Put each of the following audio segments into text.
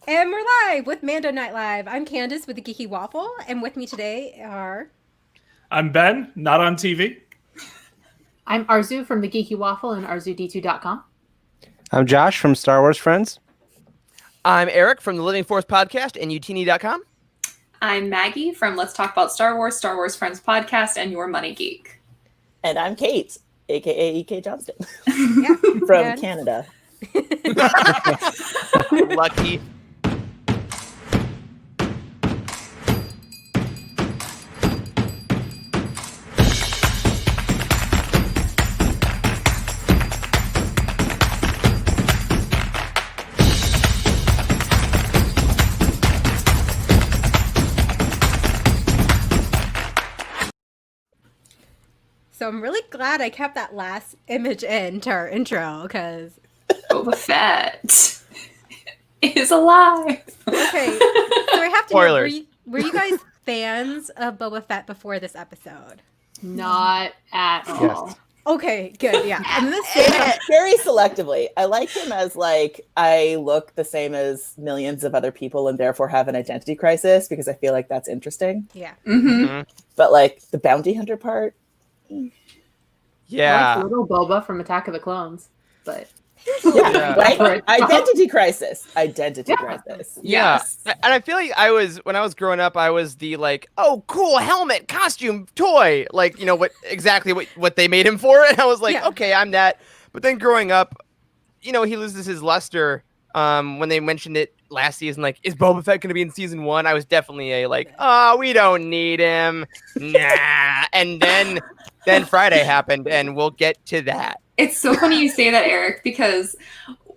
And we're live with Mando Night Live. I'm Candace with the Geeky Waffle, and with me today are... I'm Ben, not on TV. I'm Arzu from the Geeky Waffle and arzud2.com. I'm Josh from Star Wars Friends. I'm Eric from the Living Force Podcast and utini.com. I'm Maggie from Let's Talk About Star Wars Friends Podcast, and Your Money Geek. And I'm Kate, aka EK Johnston, Yeah, from and- Canada. Lucky. So I'm really glad I kept that last image in to our intro, because... Boba Fett is alive. Okay, so I have to know, Spoilers. were you guys fans of Boba Fett before this episode? Not at all. Okay, good, yeah. I'm the same. Very selectively. I like him as I look the same as millions of other people and therefore have an identity crisis because I feel like that's interesting. Yeah. Mm-hmm. But the bounty hunter part, I Yeah. like little Boba from Attack of the Clones, but Yeah. right? Identity crisis. Identity crisis. Yeah. Yes. And I feel like when I was growing up, I was the oh, cool helmet, costume, toy. What they made him for. And I was like, Yeah. okay, I'm that. But then growing up, he loses his luster when they mentioned it last season. Is Boba Fett going to be in season 1? I was definitely oh, we don't need him. Nah. And then Friday happened, and we'll get to that. It's so funny you say that, Eric, because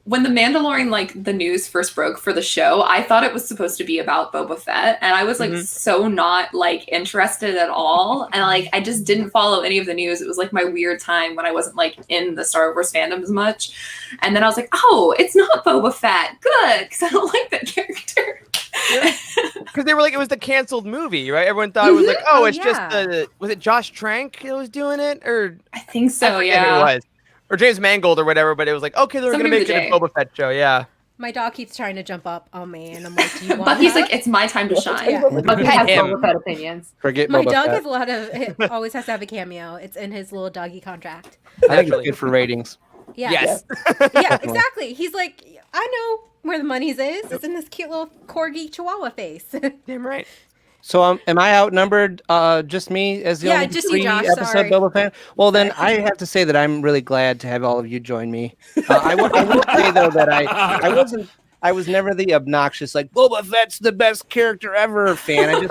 when the Mandalorian, the news first broke for the show, I thought it was supposed to be about Boba Fett, and I was so not interested at all, and I just didn't follow any of the news. It was my weird time when I wasn't in the Star Wars fandom as much, and then I was like, oh, it's not Boba Fett, good, because I don't like that character. Because they were it was the canceled movie, right? Everyone thought it was oh, Oh, it's yeah. just was it Josh Trank that was doing it, or I think so, I forget yeah. who it was, or James Mangold or whatever. But it was okay, they're Somebody gonna make with a it a J. Boba Fett show, yeah. My dog keeps trying to jump up on me, and I'm like, do you want But he's that? it's my time to shine. Yeah. Bucky Pet has him. Boba Fett opinions. Forget My Boba dog Fett. has a lot of... always has to have a cameo. It's in his little doggy contract. I think it's Naturally. good for ratings. Yeah. Yes. Yeah, exactly. He's like, I know where the money's is. It's in this cute little corgi chihuahua face. Damn right. So am I outnumbered? Just me as the Yeah, only just you, Josh, episode sorry. Boba fan? Well, then I have to say that I'm really glad to have all of you join me. I will say though that I was never the obnoxious Boba Fett's the best character ever fan.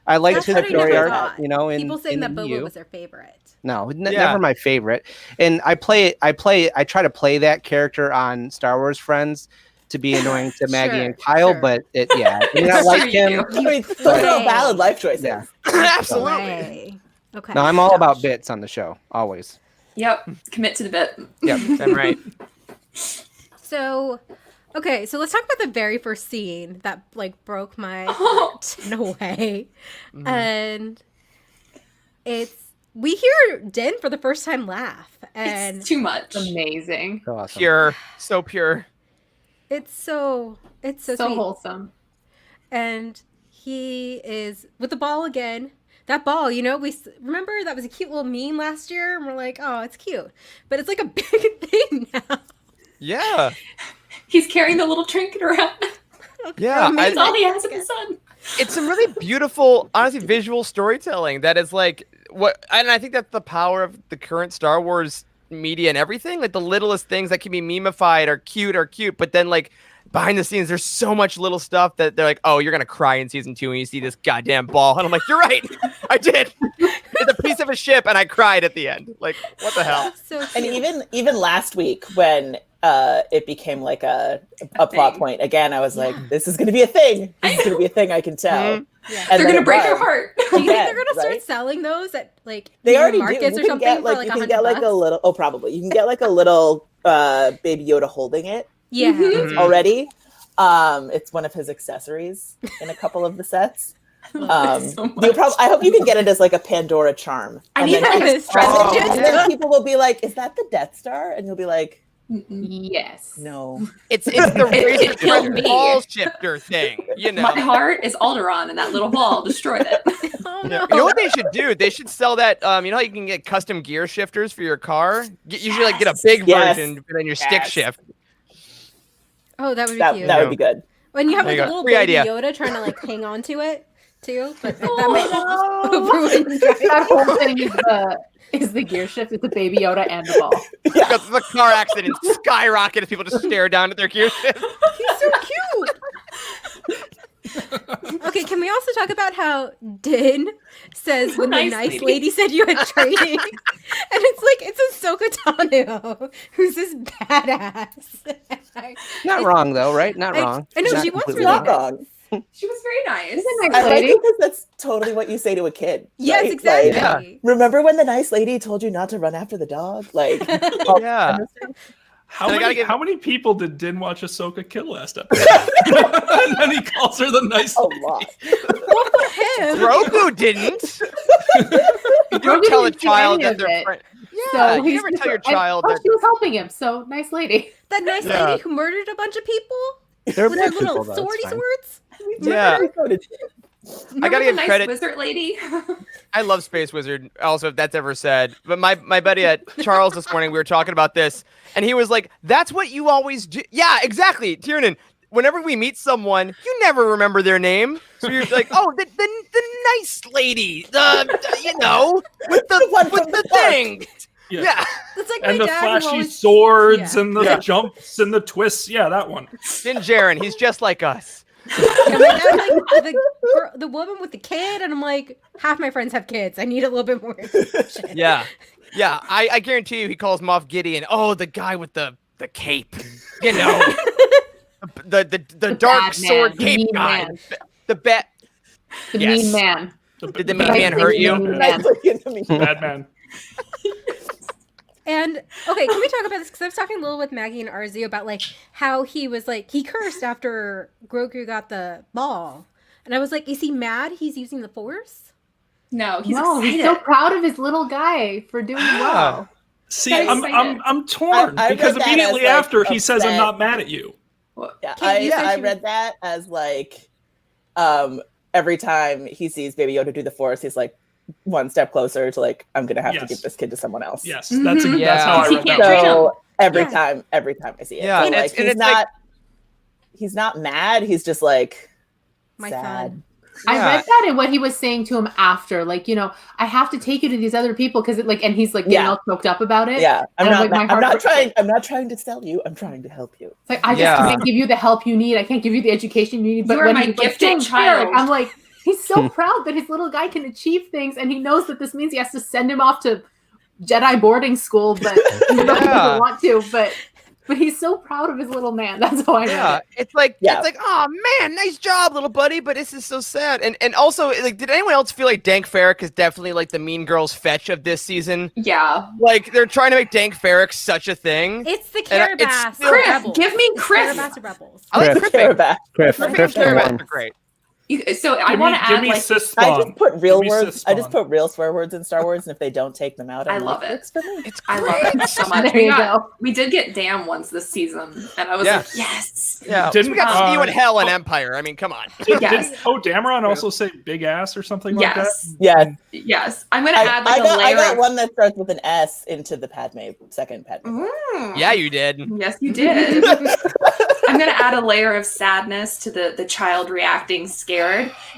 I liked That's his what I story never arc, thought. in People saying in that the Boba EU. was their favorite. No, Yeah. never my favorite. And I try to play that character on Star Wars Friends to be annoying to Maggie Sure, and Kyle, sure. but I mean, I Sure like you him. do. I mean, those are all play. valid life choices. Yeah. Absolutely. Way. Okay. No, I'm all about Josh. bits on the show, always. Yep, commit to the bit. Yep. Damn right. So, okay, so let's talk about the very first scene that broke my Oh. heart in a way. And we hear Din for the first time laugh, and It's too much. Amazing. So awesome. Pure. So pure. it's so So sweet. wholesome. And he is with the ball again. That ball, remember that was a cute little meme last year, and we're like, oh, it's cute, but it's a big thing now. Yeah. He's carrying the little trinket around. Yeah. That's all he has in the sun. It's some really beautiful, honestly, visual storytelling that is and I think that's the power of the current Star Wars media and everything. The littlest things that can be memeified are cute, but then behind the scenes, there's so much little stuff that they're oh, you're gonna cry in season 2 when you see this goddamn ball, and I'm you're right, I did. It's a piece of a ship, and I cried at the end. What the hell? So And cute. even last week when it became a plot thing. point again, I was this is going to be a thing. This is going to be a thing. I can tell. Mhm. Yeah. And They're then gonna it break was. her heart. Do you think Again, they're gonna start right? selling those at They already do. markets or You can something get for you can $100? get a little. Oh, probably you can get a little Baby Yoda holding it Yeah. Mhm. already. It's one of his accessories in a couple of the sets. I love it so much. I hope you can get it as a Pandora charm. I And need then that people- as present. and then people will be like, "Is that the Death Star?" And you'll be like, Yes. No. It's the It racist killed me. ball shifter thing, you know. My heart is Alderaan, and that little ball destroyed it. Oh Yeah. no. You know what they should do? They should sell that. You know how you can get custom gear shifters for your car. You should like get a big Yes. version, and then your stick Yes. shift. Oh, that would be That cute. would be good. When you have There like you a go. little Free baby idea. Yoda trying to like hang on to it too, but that Oh, might no. ruin That driving. whole thing is the gear shift. It's the baby Yoda and the ball. Because the car accident skyrocket as people just stare down at their gear shift. He's so cute. Okay, can we also talk about how Din says when the nice lady said you had training, and it's Ahsoka Tano, who's this badass. Not wrong though, right? Not wrong. I know, Not she was completely really Not nice. wrong. She was very nice. She's a nice I like lady. it because that's totally what you say to a kid. Yes, right? exactly. Like, remember when the nice lady told you not to run after the dog? Like, Yeah. How And I gotta many, give- how many people did watch Ahsoka kill last episode? And then he calls her the nice a lady. lot. Well, for him, Grogu didn't. You Grogu don't tell a didn't do child any that of they're it. friends. Yeah, So you he's never just tell your like, child oh, that. she was helping him. So nice lady. that nice Yeah. lady who murdered a bunch of people They're with her bad little people, though. It's swordy fine. swords. Yeah. Remember I gotta the give nice credit. wizard lady. I love Space Wizard. Also, if that's ever said. But my buddy at Charles this morning, we were talking about this, and he was like, "That's what you always do." Yeah, exactly, Tiernan. Whenever we meet someone, you never remember their name, so you're like, "Oh, the nice lady, you know, with the one from with the the park." thing." Yeah. Yeah, It's like And my the dad who flashy always swords Yeah. and the Yeah. jumps and the twists. Yeah, that one. Din Djarin, he's just like us. Yeah, my dad, like the woman with the kid, and I'm like, half my friends have kids. I need a little bit more information. Yeah, yeah. I guarantee you, he calls Moff Gideon. Oh, the guy with the cape. You know, the dark bad sword man, the cape mean guy. man. The bet. The Yes. mean man. Did the mean bad man hurt you? Mean Nice man. looking to me. Bad man. And okay, can we talk about this? Because I was talking a little with Maggie and Arzu about like how he was like he cursed after Grogu got the ball, and I was like, is he mad? He's using the Force. No, he's No, excited. he's so proud of his little guy for doing well. See, Guys, I'm torn I because read that immediately as, like, after he says, "I'm upset. not mad at you." Yeah, Kate, you said I she read that as like, every time he sees Baby Yoda do the Force, he's like one step closer to like, I'm gonna have to Yes. give this kid to someone else. Yes, Mhm. that's Yeah. how I He read can't that. treat him. So every Yeah. time I see it, Yeah, so, and like, it's- and he's it's like- not he's not mad. He's just like My sad. son. I Yeah. read that in what he was saying to him after, like, you know, I have to take you to these other people because it like, and he's like getting Yeah. all choked up about it. Yeah, I'm And not. like, my I'm heart not breaks. trying. I'm not trying to tell you. I'm trying to help you. It's like I just Yeah. can't give you the help you need. I can't give you the education you need. But You are when my he's like, gifted "Thanks, child." Eric," I'm like, he's so proud that his little guy can achieve things, and he knows that this means he has to send him off to Jedi boarding school, but he Yeah. doesn't want to. But he's so proud of his little man. That's how I read Yeah, it. it's like Yeah. oh man, nice job, little buddy. But this is so sad. And also, like, did anyone else feel like Dank Farrik is definitely like the Mean Girls fetch of this season? Yeah. Like they're trying to make Dank Farrik such a thing. It's the And it's Carabas still- Rebels. Give me It's Criff. Carabas Rebels. I like Criff. Criffing. Back. Criff, Criffing Criff and Carabas one. are great. So I Give want me, to give add me like sis I spawn. just put real Give me words. sis I just spawn. put real swear words in Star Wars, and if they don't take them out, I I'm love like, it. "Works for me." It's I love it so much. There you go. We did get Damn once this season, and I was Yeah. like, yes. Yeah, Didn't- we got Spew and Hell and oh. Empire. I mean, come on. Yes. Did Poe Dameron also say big ass or something like that? Yes. Yeah, Yes. I'm gonna add like I a got layer of one that starts with an S into the second Padme. Mm. Yeah, you did. Yes, you did. I'm gonna add a layer of sadness to the child reacting scared.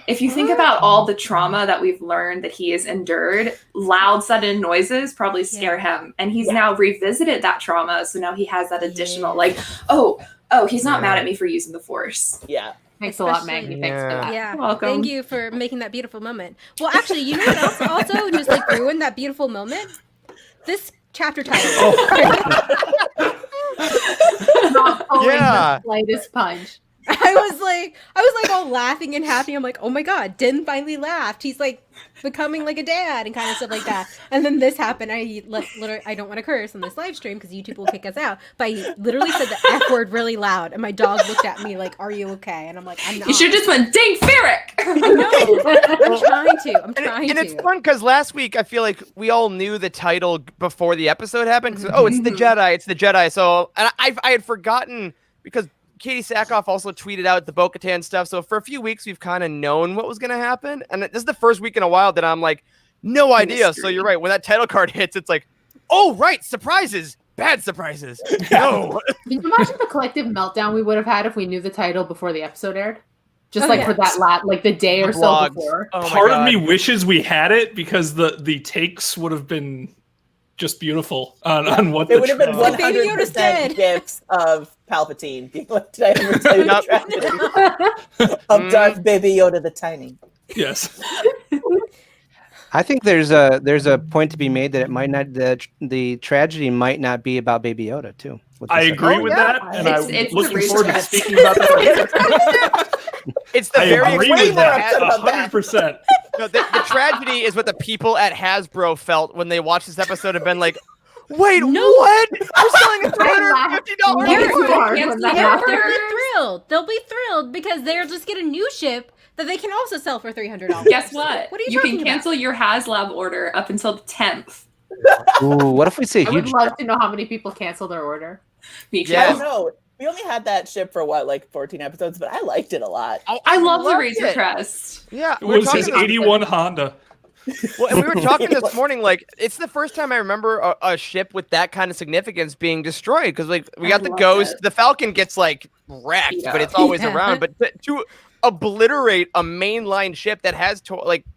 If you think about all the trauma that we've learned that he has endured, loud sudden noises probably scare him, and he's now revisited that trauma. So now he has that additional like, oh, he's not mad at me for using the Force. Yeah, Thanks a lot, Especially- Maggie. Thanks for that. Yeah. You're welcome. Thank you for making that beautiful moment. Well, actually, you know what else also just like ruined that beautiful moment? This chapter title. Not pulling Yeah. the slightest punch. I was like all laughing and happy. I'm like, oh my god, Din finally laughed. He's like becoming like a dad and kind of stuff like that. And then this happened. Literally, I don't want to curse on this live stream because YouTube will kick us out. But I literally said the F word really loud, and my dog looked at me like, "Are you okay?" And I'm like, "I'm not." You should have just went, "Dang, Ferric!" I know. I'm trying to. And it's fun because last week I feel like we all knew the title before the episode happened. So, oh, it's the Jedi. It's the Jedi. So, and I had forgotten because Katie Sackhoff also tweeted out the Bo-Katan stuff. So for a few weeks, we've kind of known what was going to happen. And this is the first week in a while that I'm like, no idea. So you're right. When that title card hits, it's like, oh, right. Surprises. Bad surprises. No. Can you imagine the collective meltdown we would have had if we knew the title before the episode aired? Just for that like the day or so before. Oh Part of me wishes we had it because the takes would have been just beautiful on what it would have been Baby Yoda's 100% dead. gifts of Palpatine. Being like, did I ever tell you the tragedy of Darth Baby Yoda the Tiny? Yes. I think there's a point to be made that it might not the tragedy might not be about Baby Yoda too. I agree with that, and I'm It's looking the forward to reset. speaking about that. It's the I very agree way with more that upset about that. 100%. No, the tragedy is what the people at Hasbro felt when they watched this episode and been like, wait, what? We're selling a $350 They're- movie. They'll be thrilled. They'll be thrilled because they'll just get a new ship that they can also sell for $300. Guess what? What are you You can talking cancel your HasLab order up until the 10th. Ooh, what if we say I would huge? love to know how many people cancel their order. Me too. Yeah. I don't know. We only had that ship for what, like 14 episodes, but I liked it a lot. I love the loved Razor it. Crest. Yeah, It we were was his talking- 81 Honda. Well, and we were talking this morning, like, it's the first time I remember a ship with that kind of significance being destroyed. Because, like, we got the love Ghost. it. The Falcon gets, like, wrecked, Yeah. but it's always Yeah. around. But to obliterate a mainline ship that has,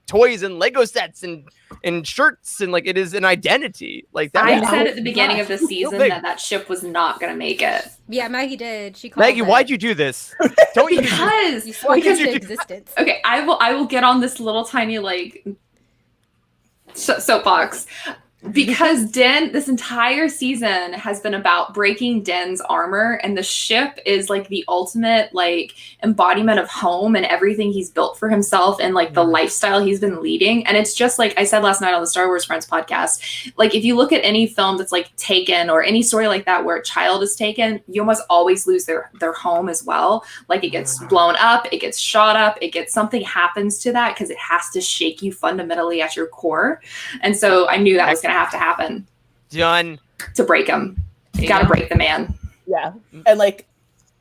toys and Lego sets and shirts and, like, it is an identity. Like, that. I Yeah. said at the beginning of the season big. that ship was not going to make it. Yeah, Maggie did. She called Maggie, it. why'd you do this? Don't you? Because You spoke because into you- existence. okay, I will get on this little tiny soapbox because Din, this entire season has been about breaking Din's armor, and the ship is like the ultimate embodiment of home and everything he's built for himself and the lifestyle he's been leading. And it's just like I said last night on the Star Wars Friends podcast, like if you look at any film that's taken or any story like that where a child is taken, you almost always lose their home as well. Like it gets blown up, it gets shot up, something happens to that because it has to shake you fundamentally at your core. And so I knew that was going to have to happen Done. to break him. You got to break the man. Yeah. And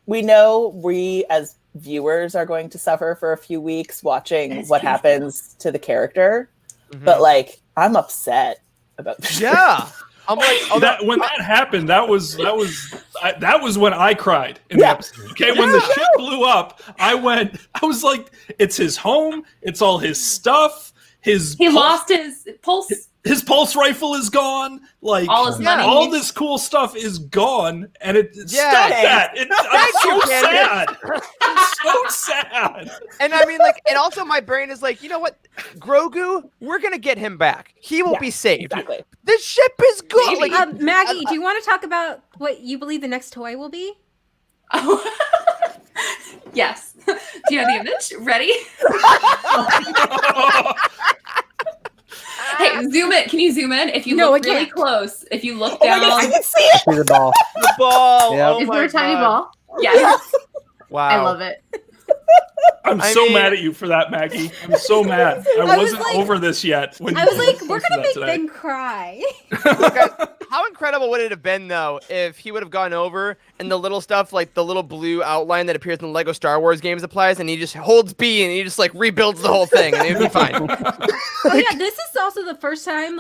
we know we as viewers are going to suffer for a few weeks watching what happens to the character. Mhm. But I'm upset about this. Yeah. I'm like, When that happened, that was when I cried in the Yeah. episode. Okay, when the ship blew up, I was like, it's his home, it's all his stuff. He lost his pulse. His pulse rifle is gone. All his money. all this cool stuff is gone, and Yeah. stop that. I'm you, so Candace. sad. I'm so sad. and I mean, and also my brain is like, you know what? Grogu, we're going to get him back. He will be saved. Exactly. This ship is good. Maybe. Maggie, do you want to talk about what you believe the next toy will be? Oh. Yes. Do you have the image? Ready? Hey, zoom in. Can you zoom in? If you No, look I really can't. close, if you look Oh my down. God, I can see it. See the ball. The ball. Yep. Oh Is my there a tiny God. ball? Yes. Wow. I love it. I'm I so mean- mad at you for that, Maggie. I'm so mad. I was wasn't like- over this yet. When I you was like, posted we're gonna that make today. Ben cry. How incredible would it have been, though, if he would have gone over and the little stuff, like the little blue outline that appears in the Lego Star Wars games applies, and he just holds B and he just rebuilds the whole thing, and it would be fine. Oh yeah, this is also the first time,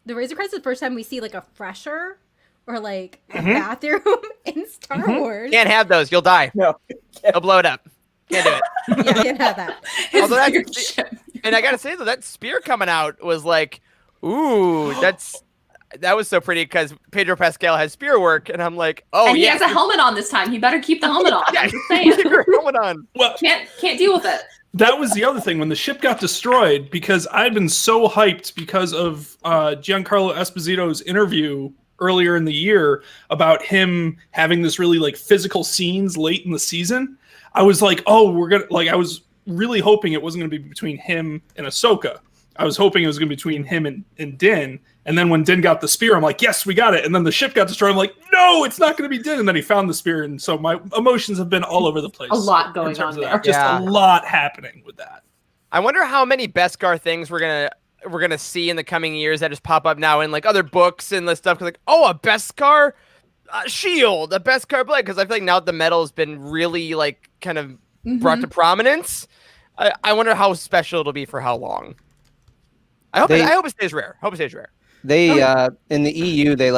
the Razor Crest is the first time we see a fresher or a bathroom in Star Wars. Can't have those. You'll die. No. They'll blow it up. Can't do it. Yeah, can't have that. His Although that's- weird ship. And I gotta say though, that spear coming out was like, ooh, that was so pretty because Pedro Pascal has spear work, and I'm like, oh And he yeah, has a helmet on this time. He better keep the helmet on. yeah, I'm just saying. keep your helmet on. Well, Can't deal with it. that was the other thing when the ship got destroyed, because I'd been so hyped because of Giancarlo Esposito's interview earlier in the year about him having this really like physical scenes late in the season, I was like, oh, we're gonna like I was really hoping it wasn't gonna be between him and Ahsoka. I was hoping it was gonna be between him and Din. And then when Din got the spear, I'm like, yes, we got it. And then the ship got destroyed. I'm like, no, it's not going to be Din. And then he found the spear. And so my emotions have been all over the place. A lot going on there. Just a lot happening with that. I wonder how many Beskar things we're gonna see in the coming years that just pop up now in like other books and this stuff. Like, oh, a Beskar shield, a Beskar blade. Because I feel like now the metal has been really like kind of brought to prominence. I wonder how special it'll be for how long. I hope it stays rare. They in the EU there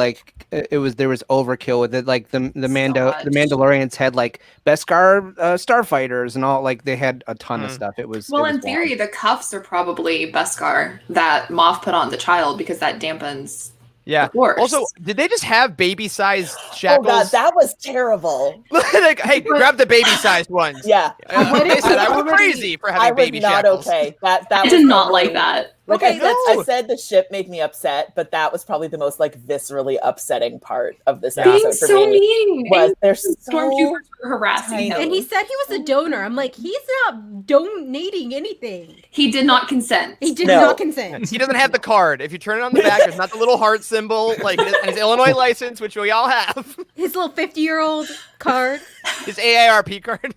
was overkill with it. Like the Mandalorians had like Beskar starfighters and all, like they had a ton of stuff. It was in theory the cuffs are probably Beskar that Moff put on the child because that dampens. Yeah. Also, did they just have baby-sized shackles? Oh god, that was terrible. Like, hey, grab the baby-sized ones. Yeah. They said I was crazy for having baby shackles. Okay. That I did not like that. Like I said, the ship made me upset, but that was probably the most like viscerally upsetting part of this episode for so me. Mean. Was they're stormtroopers were harassing him, and he said he was a donor. I'm like, he's not donating anything. He did not consent. He did not consent. He doesn't have the card. If you turn it on the back, there's not the little heart symbol, like his Illinois license, which we all have. His little 50-year-old card. His AARP card.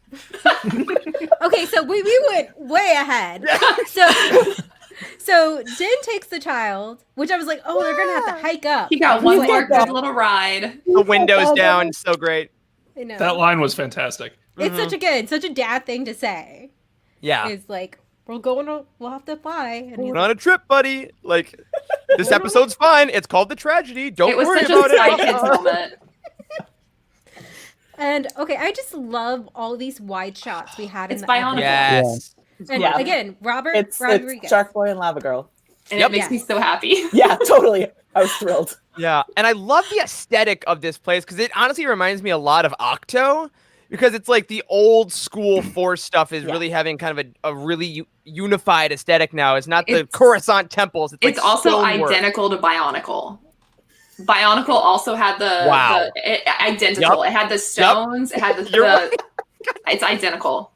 Okay, so we went way ahead. So Din takes the child, which I was like, oh, they're gonna have to hike up. He got one more good little ride. The windows down, so great. I know. That line was fantastic. It's such a dad thing to say. Yeah. It's like, we'll have to fly. And We're on a trip, buddy. Like, this episode's fine. It's called The Tragedy. Don't worry about it. It was such a Spy Kids moment. And okay, I just love all these wide shots we had in the Bionicle. Yes. And again, Rodriguez. It's Shark Boy and Lava Girl. And it makes me so happy. Yeah, totally. I was thrilled. Yeah, and I love the aesthetic of this place because it honestly reminds me a lot of Octo, because it's like the old school Force stuff is really having kind of a really unified aesthetic now. It's not the Coruscant temples. It's like also identical to Bionicle. Bionicle also had identical. Yep. It had the stones. It had the it's identical.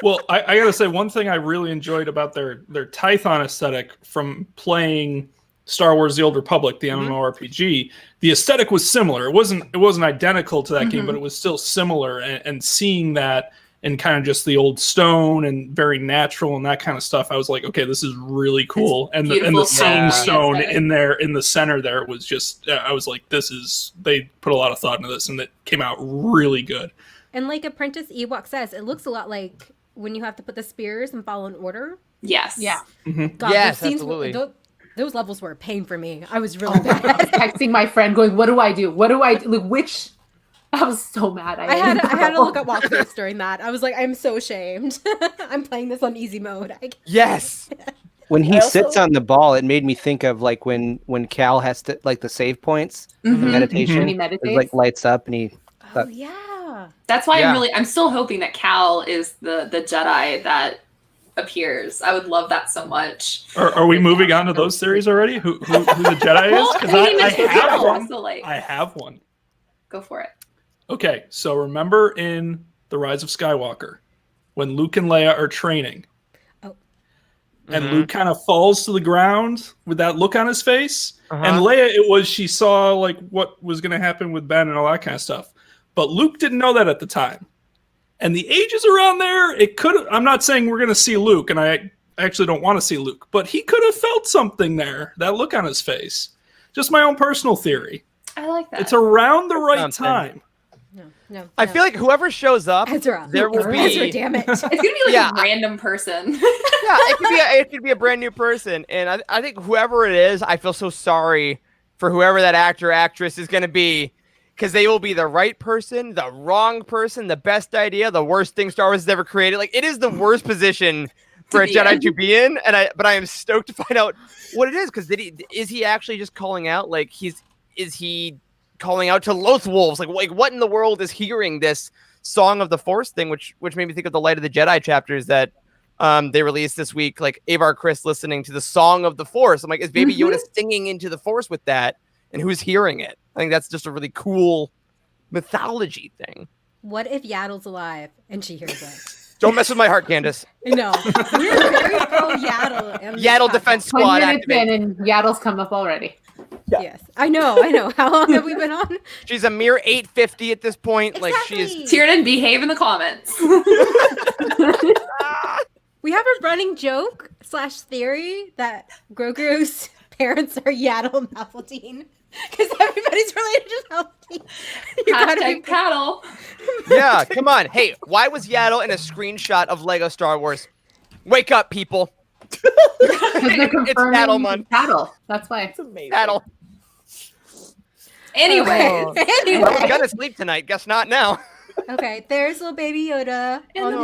Well, I gotta say, one thing I really enjoyed about their Tython aesthetic from playing Star Wars: The Old Republic, the MMORPG, the aesthetic was similar. It wasn't identical to that game, but it was still similar. And seeing that and kind of just the old stone and very natural and that kind of stuff, I was like, okay, this is really cool. And the same stone in there in the center there was just, I was like, they put a lot of thought into this, and it came out really good. And like Apprentice Ewok says, it looks a lot like when you have to put the spears and follow an order. Yes. Yeah. God, yes, those scenes absolutely. Those levels were a pain for me. I was really bad. I was texting my friend going, what do I do? What do I do? Like, which... I was so mad. I had to look up walkthroughs during that. I was like, I'm so ashamed. I'm playing this on easy mode. Yes. When he sits on the ball, it made me think of like when Cal has to, like, the save points, the meditation, When he meditates. it, like, lights up, and he... Oh, yeah. That's why I'm still hoping that Cal is the Jedi that appears. I would love that so much. Are we moving on to those theories already? Who the Jedi is? Because I have one. Go for it. Okay, so remember in The Rise of Skywalker, when Luke and Leia are training, and Luke kind of falls to the ground with that look on his face, and Leia, she saw like what was going to happen with Ben and all that kind of stuff, but Luke didn't know that at the time. And the ages around there, I'm not saying we're going to see Luke, and I actually don't want to see Luke, but he could have felt something there, that look on his face. Just my own personal theory. I like that. It's around the right time. No. I feel like whoever shows up, Ezra. there will be... Ezra, damn it. It's going to be like a random person. it could be a brand new person. And I think whoever it is, I feel so sorry for whoever that actor, actress is going to be, because they will be the right person, the wrong person, the best idea, the worst thing Star Wars has ever created. Like, it is the worst position for a Jedi to be in. But I am stoked to find out what it is, because is he actually just calling out? Like, is he calling out to Loth Wolves? Like what in the world is hearing this Song of the Force thing, which made me think of the Light of the Jedi chapters that they released this week, like Avar Kriss listening to the Song of the Force. I'm like, is Baby Yoda singing into the Force with that? and who's hearing it. I think that's just a really cool mythology thing. What if Yaddle's alive and she hears it? Don't mess with my heart, Candace. No, we're very pro Yaddle. and Yaddle podcast. Defense 10 Squad minutes activate. in and Yaddle's come up already. Yeah. Yes, I know. How long have we been on? She's a mere 850 at this point. Like she Exactly. is. Tiernan, behave in the comments. We have a running joke / theory that Grogu's parents are Yaddle and Palpatine because everybody's related to Palpatine. You gotta be- Hashtag paddle. Yeah, come on. Hey, why was Yaddle in a screenshot of Lego Star Wars? Wake up, people. Because they're It's confirming Paddle Month. Paddle. That's why. It's amazing. Paddle. Anyway. Well, we're Anyway, gonna sleep tonight. Guess not now. okay, there's little baby Yoda And on the the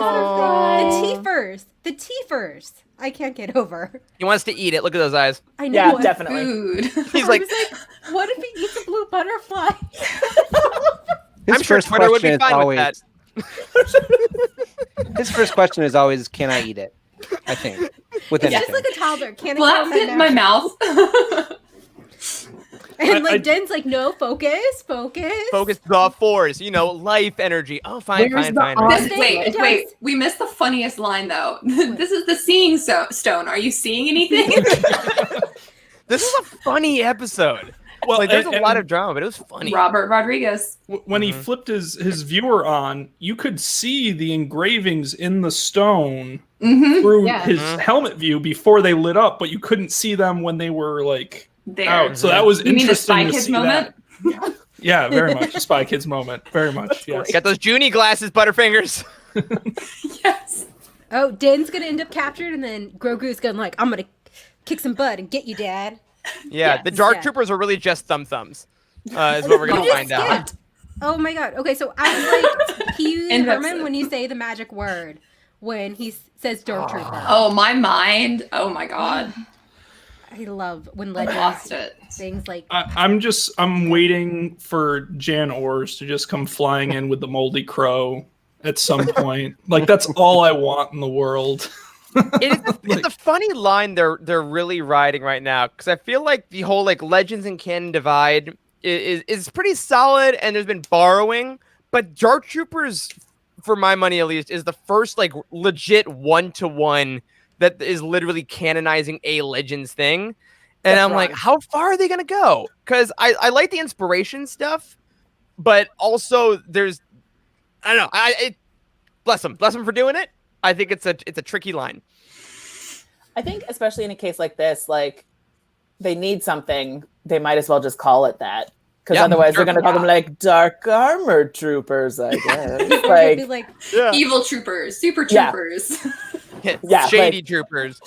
butterfly. The Teefers. I can't get over. He wants to eat it. Look at those eyes. I know. Yeah, it. definitely. Food. He's I like, was like, what if he eats a blue butterfly? His I'm sure first Twitter would be question is fine always, with that. His first question is always, "Can I eat it?" I think with It's anything. just like a toddler. Can Will I that fit in my mouth? And like I- Den's like, no, focus. Focus the force. Life energy. Oh, fine, Where's fine, the fine. on- This, It wait, does. wait. We missed the funniest line though. This is the seeing stone. Are you seeing anything? This is a funny episode. Well, Like, there's a and- lot of drama, but it was funny. Robert Rodriguez. When he flipped his viewer on, you could see the engravings in the stone Mm-hmm. through Yeah. his Mhm. helmet view before they lit up, but you couldn't see them when they were like There. out. So that was You mean the interesting Spy to Kids see moment? that. Yeah, very much a Spy Kids moment. Very much. Yes. You got those Junie glasses, Butterfingers. Yes. Oh, Den's gonna end up captured, and then Grogu's gonna like, I'm gonna kick some butt and get you, Dad. Yeah, Yes. the Dark Yeah. Troopers are really just thumbs. Is what we're You gonna just find out. skipped. Oh my god. Okay, so I was like, Hugh and Invisible. Herman when you say the magic word when he says Dark Trooper. Oh, my mind. Oh my god. I love when I legends lost it. things like I'm waiting for Jan Ors to just come flying in with the moldy crow at some point. Like that's all I want in the world. It's a funny line they're really riding right now because I feel like the whole like Legends and canon divide is pretty solid and there's been borrowing, but Dark Troopers, for my money at least, is the first like legit 1-to-1 that is literally canonizing a Legends thing. And That's I'm like, right. how far are they gonna go? Because I like the inspiration stuff, but also there's I don't know. Bless them for doing it. I think it's a tricky line. I think, especially in a case like this, like they need something, they might as well just call it that. Because Yeah, otherwise sure. they're going to call them like dark armored troopers, I guess. or like, it'd be like Yeah. Evil troopers, super Yeah. troopers. Yeah, Shady like- troopers.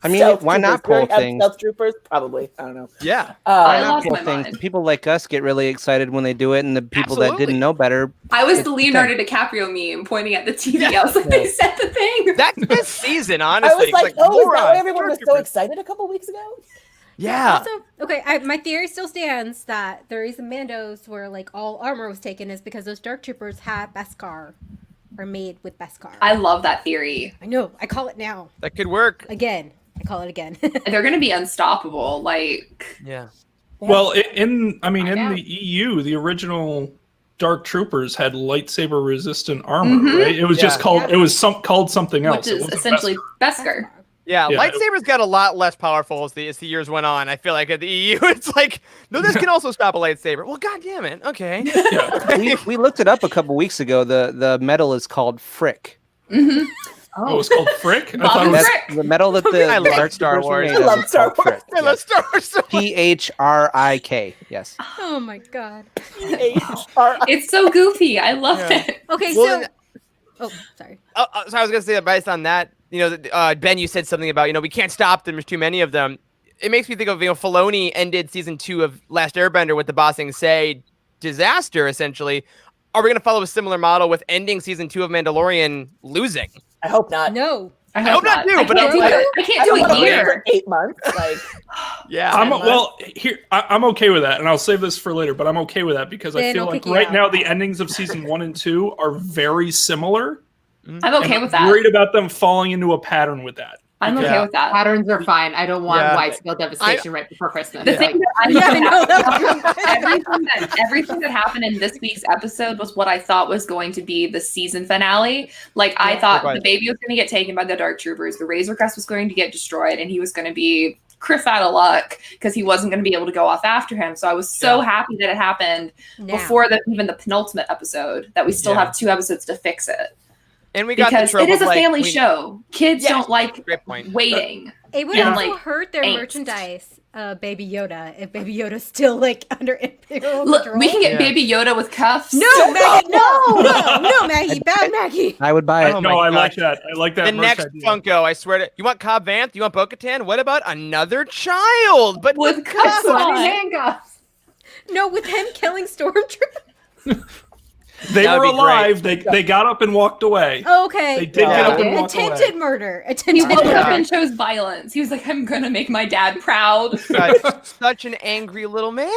I mean, stealth why not troopers. Do we pull have things? stealth troopers? Probably. I don't know. Yeah. I Why not lost pull my things? mind. People like us get really excited when they do it, and the people that Absolutely. didn't know better. I was the It's Leonardo DiCaprio meme pointing at the TV. I was like, they said the thing. That's this season, I honestly. was like, It's oh, is that Laura, why everyone Dark was so Troopers. excited a couple weeks ago? Yeah. also okay. My theory still stands that the reason Mando's where like all armor was taken is because those Dark Troopers had Beskar, are made with Beskar. I love that theory. I know. I call it now That could work. again. I call it again. They're gonna be unstoppable. Like, Yeah. Well, in Find out. the EU, the original Dark Troopers had lightsaber resistant armor, Mhm. right? It was just Yeah. called Yeah. it was called something else. which It is wasn't essentially Beskar. Yeah, Yeah. lightsabers got a lot less powerful as the years went on. I feel like at the EU, it's like, no, this can also stop a lightsaber. Well, god damn it. Okay. Yeah. We looked it up a couple weeks ago. The metal is called Frick. Mm-hmm. Oh, it was called Frick. I Bob thought it and was. Frick. The metal that the I love Dark Star Troopers were Wars. made I of love is Star called Wars. Frick. I love Star Wars so much. Phrik. Yes. Oh my god. It's so goofy. I love Yeah. it. Okay, Well, so oh, sorry. So I was gonna say, based on that, Ben, you said something about, we can't stop them. There's too many of them. It makes me think of, Filoni ended season 2 of Last Airbender with the Ba Sing Se disaster. Essentially, are we gonna follow a similar model with ending season 2 of Mandalorian losing? I hope not. No. I hope not too, I but can't I'm do like- it. I I can't don't do want it to wait here. for 8 months. Like, Yeah. I'm okay with that, and I'll save this for later. But I'm okay with that because I Then feel I'll like kick you right out. now the endings of season 1 and 2 are very similar. I'm okay and with I'm that. worried about them falling into a pattern with that. I'm okay with that. Patterns are fine. I don't want Yeah. wide-scale devastation right before Christmas. The thing that I Yeah, I know. everything that happened in this week's episode was what I thought was going to be the season finale. Like I thought the baby was going to get taken by the Dark Troopers, the Razor Crest was going to get destroyed, and he was going to be Criff out of luck because he wasn't going to be able to go off after him. So I was so happy that it happened before even the penultimate episode. That we still have 2 episodes to fix it. And we got because the trope it is of, a family show. Kids don't like great point. waiting. It would also hurt their merchandise, Baby Yoda, if Baby Yoda's still like under Imperial Look, control. we can get Baby Yoda with cuffs. No, Maggie, no, Maggie, bad Maggie. I would buy it. Oh No, my I God. like that. I like that. The merch next idea. Funko, I swear to you, want Cobb Vanth? You want Bo-Katan? What about another child? But With cuffs Bloody on. handcuffs. No, with him killing stormtroopers. They That'd were be alive. They got up and walked away. Okay. They did get up and walk Attempted away. murder. He Attempted woke up murder. and chose violence. He was like, I'm going to make my dad proud. such an angry little man.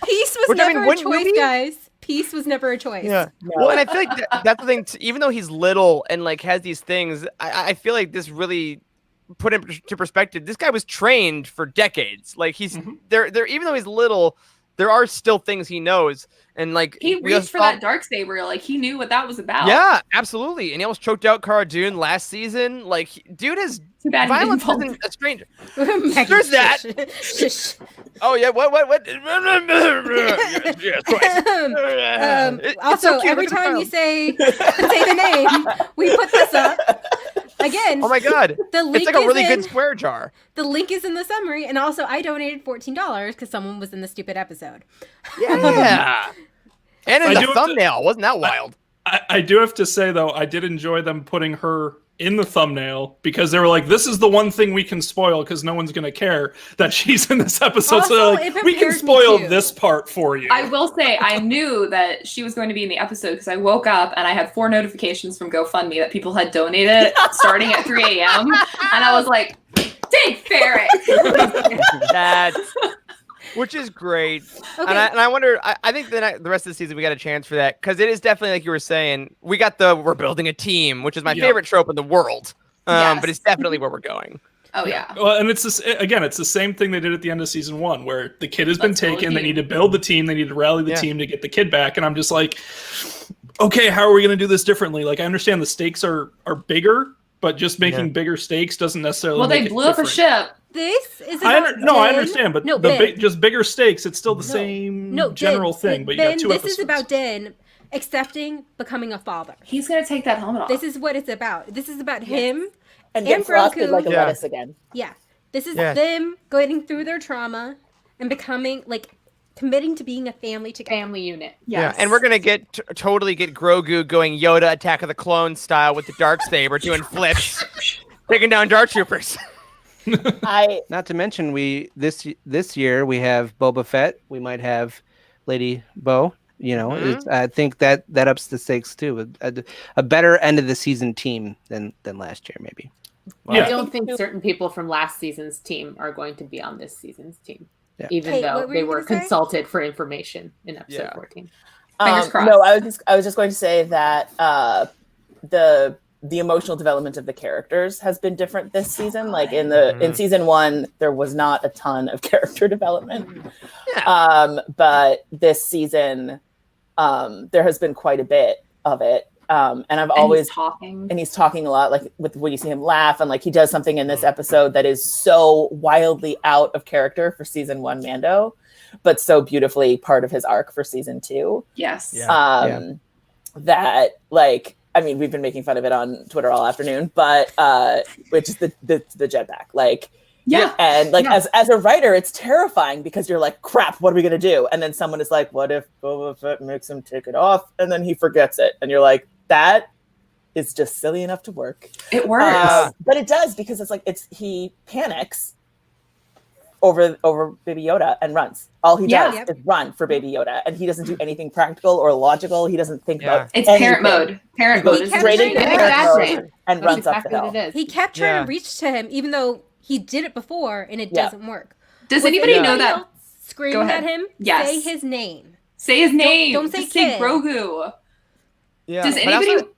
Peace was We're talking never a one choice, movie? guys. Peace was never a choice. Well, and I feel like that's the thing. Even though he's little and like has these things, I feel like this really put him to perspective. This guy was trained for decades. Like he's there. Even though he's little, there are still things he knows. And like He we just reached for saw- that Darksaber. Like, he knew what that was about. Yeah, absolutely. And he almost choked out Cara Dune last season. Like, dude is Too bad he violence didn't isn't a stranger. Maggie, There's that. Shush. Oh yeah, what? yes, It's so Also, cute, every look at the time you child. say the name, we put this up. Again, Oh my god, the link it's like a really is good in, square jar. The link is in the summary, and also I donated $14 because someone was in the stupid episode. Yeah, and in I the do have to- thumbnail, wasn't that wild? I do have to say though, I did enjoy them putting her in the thumbnail because they were like, "This is the one thing we can spoil because no one's going to care that she's in this episode." So Also, they're it like, "We can prepared me spoil too. this part for you." I will say, I knew that she was going to be in the episode because I woke up and I had 4 notifications from GoFundMe that people had donated starting at 3 a.m. And I was like, take Ferret. That, which is great. Okay. And I wonder. I think the rest of the season we got a chance for that because it is definitely like you were saying. We got we're building a team, which is my favorite trope in the world. Yes. But it's definitely where we're going. Oh, yeah. Well, and it's this, again, it's the same thing they did at the end of season 1, where the kid has been Let's build a taken. They team. need to build the team. They need to rally the team to get the kid back. And I'm just like, okay, how are we going to do this differently? Like, I understand the stakes are bigger, but just making bigger stakes doesn't necessarily. Well, make they it blew up a different. ship. This is I about I Ben. understand, but No, the Ben. just bigger stakes. It's still the same general thing, but you Ben, got 2 this episodes. is about Den accepting becoming a father. He's going to take that helmet off. This is what it's about. This is about him. And get frosted Grogu. like a Yeah. lettuce again. Yeah. This is Yeah. them going through their trauma and becoming like committing to being a family together. Family unit. Yes. Yeah, and we're gonna totally get Grogu going Yoda Attack of the Clones style with the Darksaber doing flips, taking down Dark Troopers. Not to mention, this year we have Boba Fett. We might have Lady Bo. You know, I think that ups the stakes too. A better end of the season team than last year, maybe. Yeah. I don't think certain people from last season's team are going to be on this season's team, Yeah. even Hey, though what were they you were gonna say? consulted for information in episode Yeah. 14. Fingers crossed. No, I was just going to say that the emotional development of the characters has been different this season. Like in season 1, there was not a ton of character development. But this season, there has been quite a bit of it. And I've always he's talking a lot, like with when you see him laugh, and like he does something in this episode that is so wildly out of character for season 1 Mando, but so beautifully part of his arc for season 2. Yes. That like, I mean, we've been making fun of it on Twitter all afternoon, but which is the jetpack, like. Yeah. And like as a writer, it's terrifying because you're like, crap, what are we gonna do? And then someone is like, what if Boba Fett makes him take it off and then he forgets it? And you're like, that is just silly enough to work. It works. But it does, because it's like he panics over Baby Yoda and runs. All he does is run for Baby Yoda, and he doesn't do anything practical or logical. He doesn't think about It's anything. parent mode. Parent mode is Straight into trying to parent mode and That's runs exactly up what the it hill. is. He kept trying to reach to him, even though he did it before and it doesn't work. Does Was anybody know anybody that? else screaming at him? Yes. Say his name. Say his name. Don't say Just say kid. Grogu. Yeah. Does but anybody? also-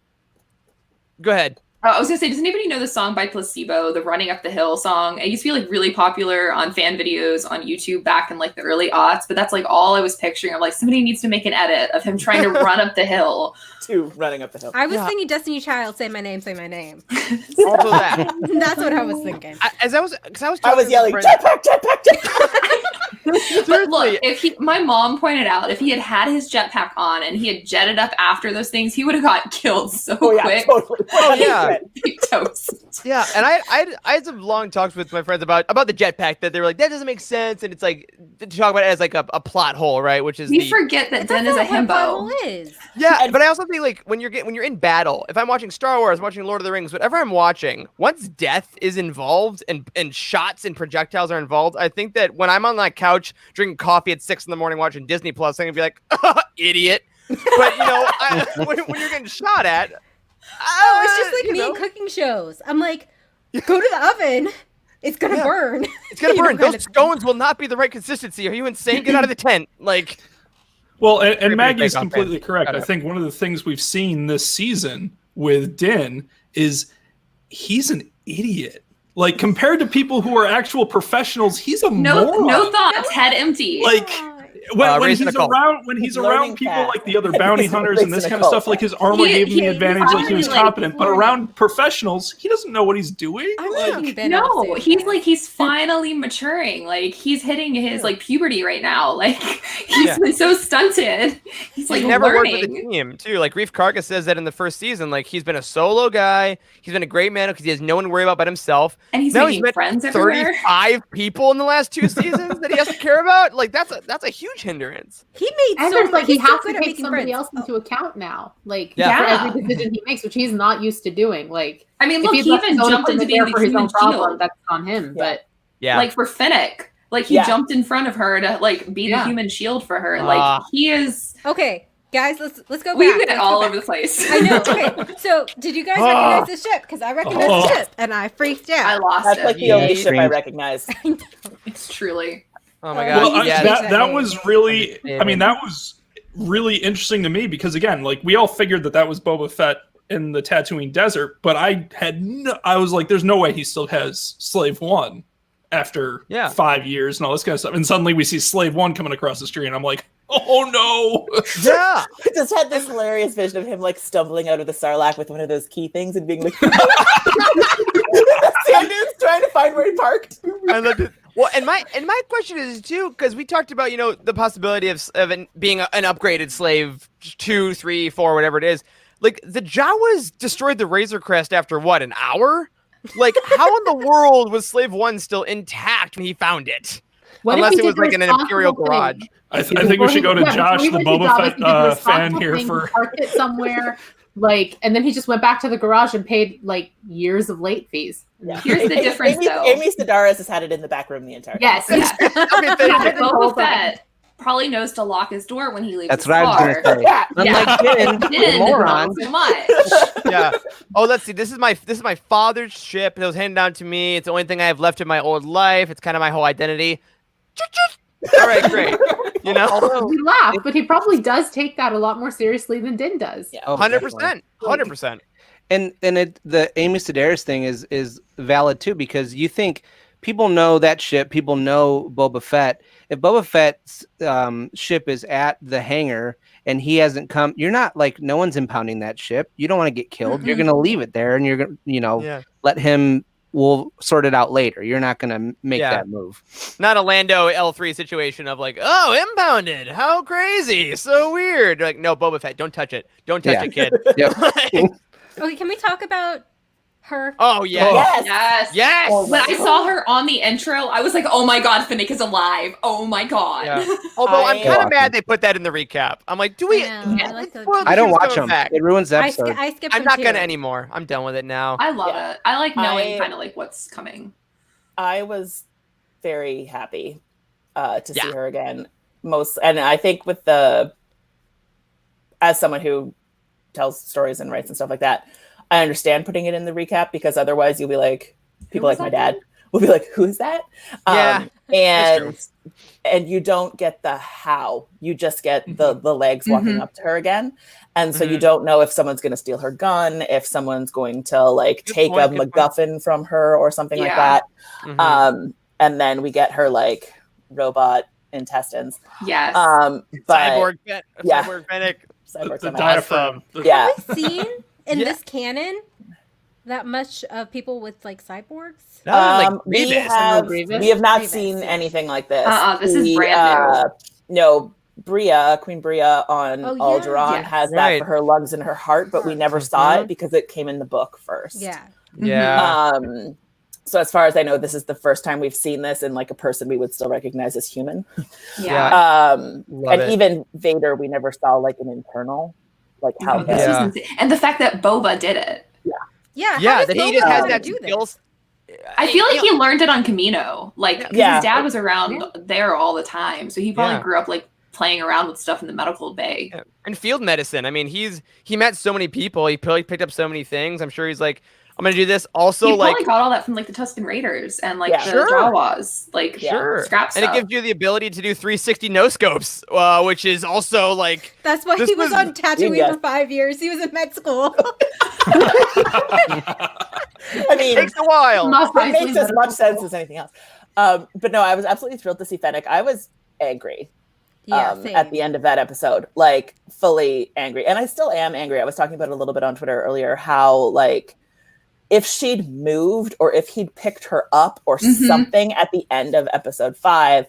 Go ahead. I was gonna say, does anybody know the song by Placebo, the Running Up the Hill song? It used to be like really popular on fan videos on YouTube back in like the early aughts, but that's like all I was picturing. I'm like, somebody needs to make an edit of him trying to run up the hill. To Running Up the Hill. I was thinking Destiny Child, say my name, say my name. Also that. That's what I was thinking. I was yelling, jetpack, jetpack, jetpack. But look, my mom pointed out, if he had his jetpack on and he had jetted up after those things, he would have got killed so quick. Totally. Oh yeah, Big toast. yeah. And I had some long talks with my friends about the jetpack that they were like, that doesn't make sense, and it's like to talk about it as like a plot hole, right? Which is We forget that Den is a himbo. Is. Yeah, but I also think like when you're in battle, if I'm watching Star Wars, watching Lord of the Rings, whatever I'm watching, once death is involved and shots and projectiles are involved, I think that when I'm on my couch drinking coffee at 6 a.m. watching Disney Plus, I'm gonna be like, idiot. But when you're getting shot at, it's just like me in cooking shows. I'm like, go to the oven. It's gonna burn. It's gonna burn. Those scones will not be the right consistency. Are you insane? Get out of the tent. Like. Well, and Maggie's completely correct. I think one of the things we've seen this season with Din is he's an idiot. Like, compared to people who are actual professionals, he's a moron. No thoughts, head empty. Like, when he's around people like the other bounty hunters and this kind of stuff, like his armor gave him the advantage, like he was competent. But around professionals, he doesn't know what he's doing. He's finally maturing. Like he's hitting his like puberty right now. Like he's been so stunted. He's like never learning. worked with a team too. Like Reef Karga says that in the first season, like he's been a solo guy. He's been a great man because he has no one to worry about but himself. And he's met friends everywhere. 35 people in the last 2 seasons that he has to care about. Like that's a huge hindrance. He made and so there's like he has to take somebody else into account now, like for every decision he makes, which he's not used to doing. Like, I mean, look, he even jumped into being the human shield. That's on him, but like for Finnick, like he jumped in front of her to like be the human shield for her. Like he is okay. Guys, let's go back. We've been all over the place. I know. Okay, so did you guys recognize this ship? Because I recognized the ship, and I freaked out. I lost That's it. like the only ship I recognize. It's truly. Oh my god! Well, that was really. I mean, that was really interesting to me because again, like we all figured that was Boba Fett in the Tatooine desert, but I was like, there's no way he still has Slave One after 5 years and all this kind of stuff. And suddenly we see Slave One coming across the street, and I'm like, oh no! Yeah, I just had this hilarious vision of him like stumbling out of the Sarlacc with one of those key things and being like, dude's trying to find where he parked. I loved it. Well, and my question is too, because we talked about the possibility of it being an upgraded Slave 2, 3, 4, whatever it is. Like the Jawas destroyed the Razor Crest after what, an hour? Like how in the world was Slave 1 still intact when he found it? Unless it was like in an Imperial garage. I think we should go to Josh, the Boba Fett fan here for parked it somewhere. Like, and then he just went back to the garage and paid like years of late fees. Yeah. Here's the difference, though. Amy Sedaris has had it in the back room the entire time. Yes. Boba Fett probably knows to lock his door when he leaves. That's his what car. I was going to say. Din, moron. not so much. Yeah. Oh, let's see. This is my father's ship. It was handed down to me. It's the only thing I have left in my old life. It's kind of my whole identity. All right, great. Although we laugh, but he probably does take that a lot more seriously than Din does. Yeah. 100%. 100%. And the Amy Sedaris thing is valid too, because you think people know that ship, people know Boba Fett. If Boba Fett's ship is at the hangar and he hasn't come, you're not like, no one's impounding that ship. You don't want to get killed. Mm-hmm. You're going to leave it there and you're going to, let him. We'll sort it out later. You're not going to make that move. Not a Lando L3 situation of like, oh, impounded. How crazy. So weird. Like, no, Boba Fett, don't touch it. Don't touch it, kid. Okay, can we talk about her? Oh, yeah. Yes. Oh, when I saw her on the intro, I was like, oh my god, Finnick is alive. Oh my god. Yeah. Although I'm kind of mad they put that in the recap. I'm like, do we? I don't watch them. It ruins the episode. I'm not going to anime. I'm done with it now. I love it. I like knowing kind of like what's coming. I was very happy to see her again. And I think with as someone who tells stories and writes and stuff like that, I understand putting it in the recap because otherwise you'll be like, people like my dad will be like, who's that? Yeah, And you don't get the how. You just get the legs walking up to her again. And so you don't know if someone's going to steal her gun, if someone's going to like take a MacGuffin from her or something like that. And then we get her like robot intestines. Yes. But Cyborg Fennec. Cyborg The Fennec. diaphragm. Yeah. Have we seen in this canon that much of people with like cyborgs? We have not seen anything like this. This is brand new. No, Queen Bria on Alderaan has that for her lungs and her heart, but we never saw it because it came in the book first. Yeah. So as far as I know, this is the first time we've seen this in like a person we would still recognize as human. And even Vader, we never saw like an internal, like how. And the fact that Boba did it. Yeah, that he just has that skills. I feel like he learned it on Camino. Like, his dad was around there all the time, so he probably grew up like playing around with stuff in the medical bay. And field medicine. I mean, he met so many people. He probably picked up so many things. I'm sure he's like, I'm gonna do this. Also, he like, probably got all that from like the Tusken Raiders and like the Jawas, like scrap stuff. And it gives you the ability to do 360 no scopes, which is also like. That's why he was on Tatooine for 5 years. He was in med school. I mean, it takes a while. It makes as much sense as anything else. But no, I was absolutely thrilled to see Fennec. I was angry at the end of that episode, like fully angry. And I still am angry. I was talking about it a little bit on Twitter earlier, how like if she'd moved or if he'd picked her up or something at the end of episode 5,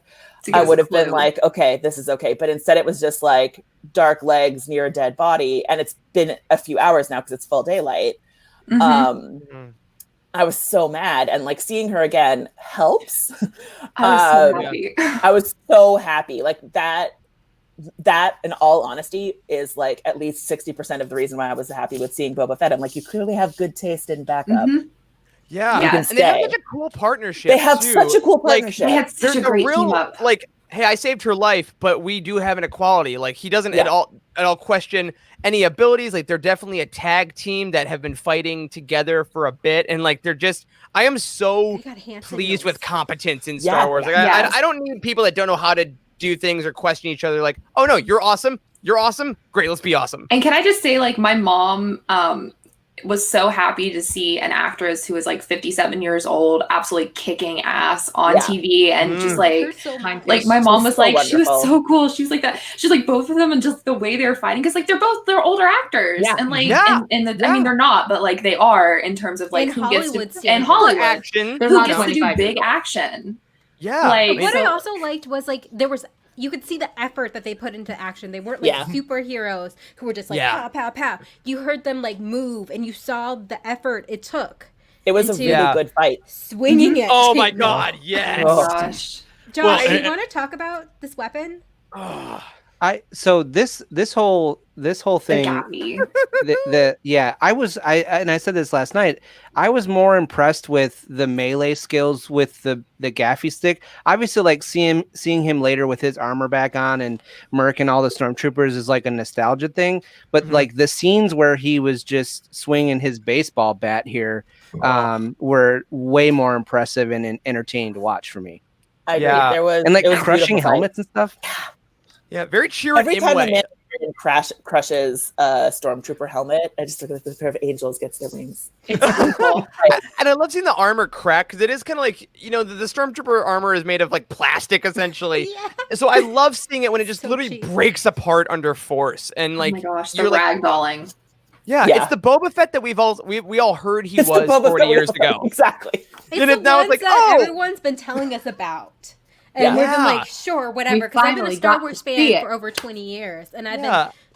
I would have been like, okay, this is okay. But instead it was just like dark legs near a dead body. And it's been a few hours now because it's full daylight. I was so mad, and like seeing her again helps. I was so happy. I was so happy. Like that, in all honesty, is like at least 60% of the reason why I was happy with seeing Boba Fett. I'm like, you clearly have good taste in backup. Yeah. And they have such a cool partnership. They have such a cool partnership. They had such a great team up. Like, hey, I saved her life, but we do have an equality. Like, he doesn't at all question any abilities. Like, they're definitely a tag team that have been fighting together for a bit, and like they're just. I am so pleased with competence in Star Wars. Like, I don't need people that don't know how to do things or question each other. Like, oh no, you're awesome. You're awesome. Great, let's be awesome. And can I just say, like, my mom was so happy to see an actress who was like 57 years old absolutely kicking ass on TV, and just like my mom was like, she was so cool. She was like that. She's like both of them, and just the way they're fighting, because like they're older actors, and like I mean they're not, but like they are in terms of like in who Hollywood gets to in Hollywood action, who gets to do big action. Like what I also liked was like you could see the effort that they put into action. They weren't like superheroes who were just like pow, pow, pow. You heard them like move, and you saw the effort it took. It was a really good fight. Swinging it. Oh my god, yes. Oh gosh. Josh, do you want to talk about this weapon? This whole thing, got me. I said this last night. I was more impressed with the melee skills with the gaffy stick. Obviously, like seeing him later with his armor back on and murking all the stormtroopers is like a nostalgia thing. But like the scenes where he was just swinging his baseball bat here were way more impressive and entertaining to watch for me. I agree. There was, and like it was crushing helmets and stuff. Yeah, very cheering. Every time a Mandalorian crushes a stormtrooper helmet, I just look like this pair of angels gets their wings. It's so cool. And I love seeing the armor crack, because it is kind of like, you know, the stormtrooper armor is made of like plastic essentially. So I love seeing it when it just literally breaks apart under force, and like, oh my gosh, the ragdolling. Yeah, it's the Boba Fett that we all heard he was 40 years ago. Exactly. Now it's like, everyone's been telling us about. And we've been like, sure, whatever. Because I've been a Star Wars fan for over 20 years. And I've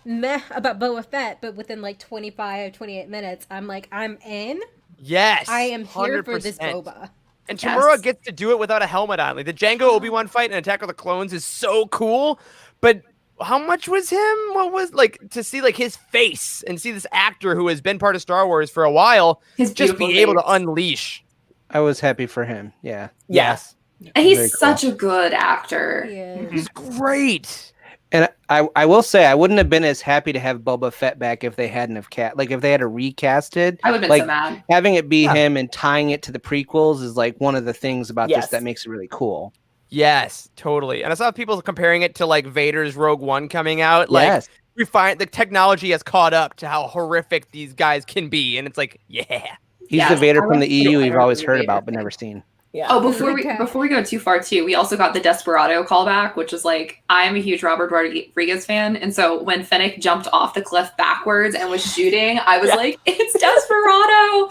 been meh about Boba Fett. But within like 28 minutes, I'm like, I'm in. Yes. I am here 100%. for this Boba. And Tamura gets to do it without a helmet on. Like the Jango Obi-Wan fight and Attack of the Clones is so cool. But how much was him? What was like to see like his face and see this actor who has been part of Star Wars for a while just be able to unleash. I was happy for him. Yeah. Yes. And he's such a good actor. Yeah. He's great. And I will say I wouldn't have been as happy to have Boba Fett back if they hadn't have if they had to recast it. I would have been like so mad. having it be him and tying it to the prequels is like one of the things about this Yes. that makes it really cool. Yes, totally. And I saw people comparing it to like Vader's Rogue One coming out. Like Yes. we find the technology has caught up to how horrific these guys can be, and it's like, yeah. He's Yeah, the Vader I from the like EU Vader you've always from the heard Vader about but thing. never seen. Yeah. Oh, before we Okay. go too far too, we also got the Desperado callback, which is like, I'm a huge Robert Rodriguez fan, and so when Fennec jumped off the cliff backwards and was shooting, I was like, it's Desperado.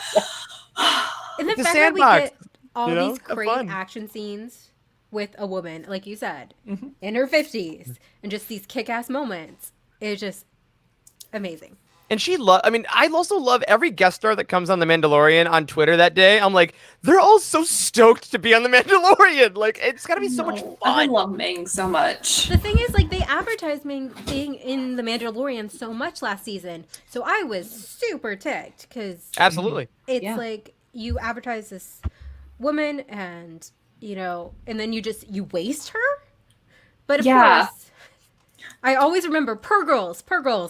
And the The fact that we sandbox, get all you know? these Have great fun. action scenes with a woman, like you said, in her 50s, and just these kick-ass moments is just amazing. And I also love every guest star that comes on The Mandalorian on Twitter that day. I'm like, they're all so stoked to be on The Mandalorian. Like, it's gotta be so much I fun. love Ming so much. The thing is, like, they advertised me being in The Mandalorian so much last season, so I was super ticked, because Absolutely. it's Yeah. like, you advertise this woman, and, and then you waste her? But of Yeah. course, I always remember, per girls,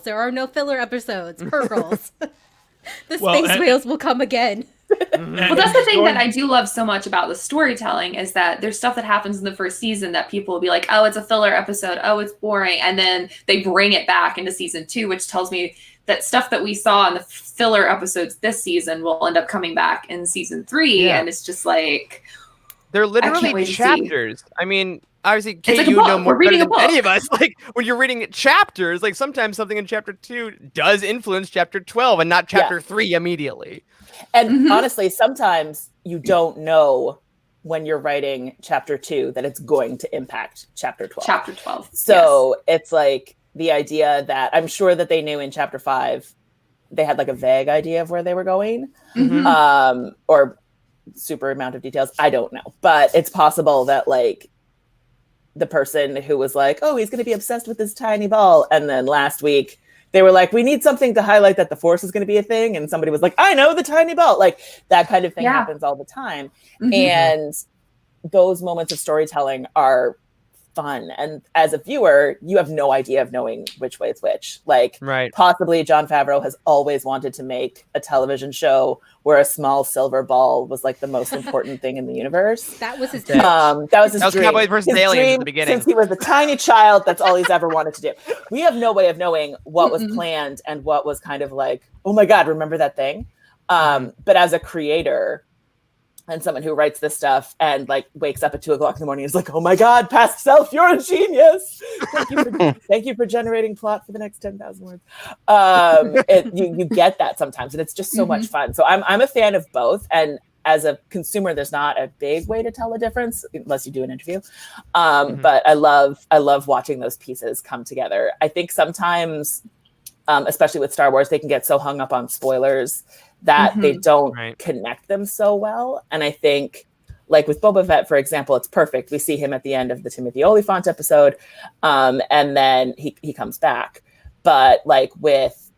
there are no filler episodes, per girls. The Well, space whales will come again. Well, that's the thing that I do love so much about the storytelling is that there's stuff that happens in the first season that people will be like, oh, it's a filler episode. Oh, it's boring. And then they bring it back into season 2, which tells me that stuff that we saw in the filler episodes this season will end up coming back in season 3. Yeah. And it's just like, They're can't literally wait to see. chapters. I mean, obviously, Kate, like a you book. know more We're reading better a than any book. of us. Like, when you're reading chapters, like sometimes something in chapter 2 does influence chapter 12 and not chapter 3 immediately. And honestly, sometimes you don't know when you're writing chapter 2 that it's going to impact chapter 12. chapter 12. So it's like the idea that I'm sure that they knew in chapter 5, they had like a vague idea of where they were going, or super amount of details. I don't know, but it's possible that like the person who was like, oh, he's going to be obsessed with this tiny ball. And then last week they were like, we need something to highlight that the Force is going to be a thing. And somebody was like, I know, the tiny ball. Like that kind of thing happens all the time. And those moments of storytelling are fun. And as a viewer, you have no idea of knowing which way is which. Like possibly Jon Favreau has always wanted to make a television show where a small silver ball was like the most important thing in the universe. That was his dream. That was his dream. Cowboys versus His Aliens dream at the beginning. Since he was a tiny child, that's all he's ever wanted to do. We have no way of knowing what was planned and what was kind of like, oh my God, remember that thing? But as a creator, and someone who writes this stuff and like wakes up at 2:00 in the morning and is like, oh my God, past self, you're a genius. Thank you for generating plot for the next 10,000 words. You get that sometimes, and it's just so much fun. So I'm a fan of both. And as a consumer, there's not a big way to tell a difference unless you do an interview. But I love watching those pieces come together. I think sometimes, especially with Star Wars, they can get so hung up on spoilers that they don't connect them so well. And I think, like with Boba Fett, for example, it's perfect. We see him at the end of the Timothy Olyphant episode, and then he comes back. But like with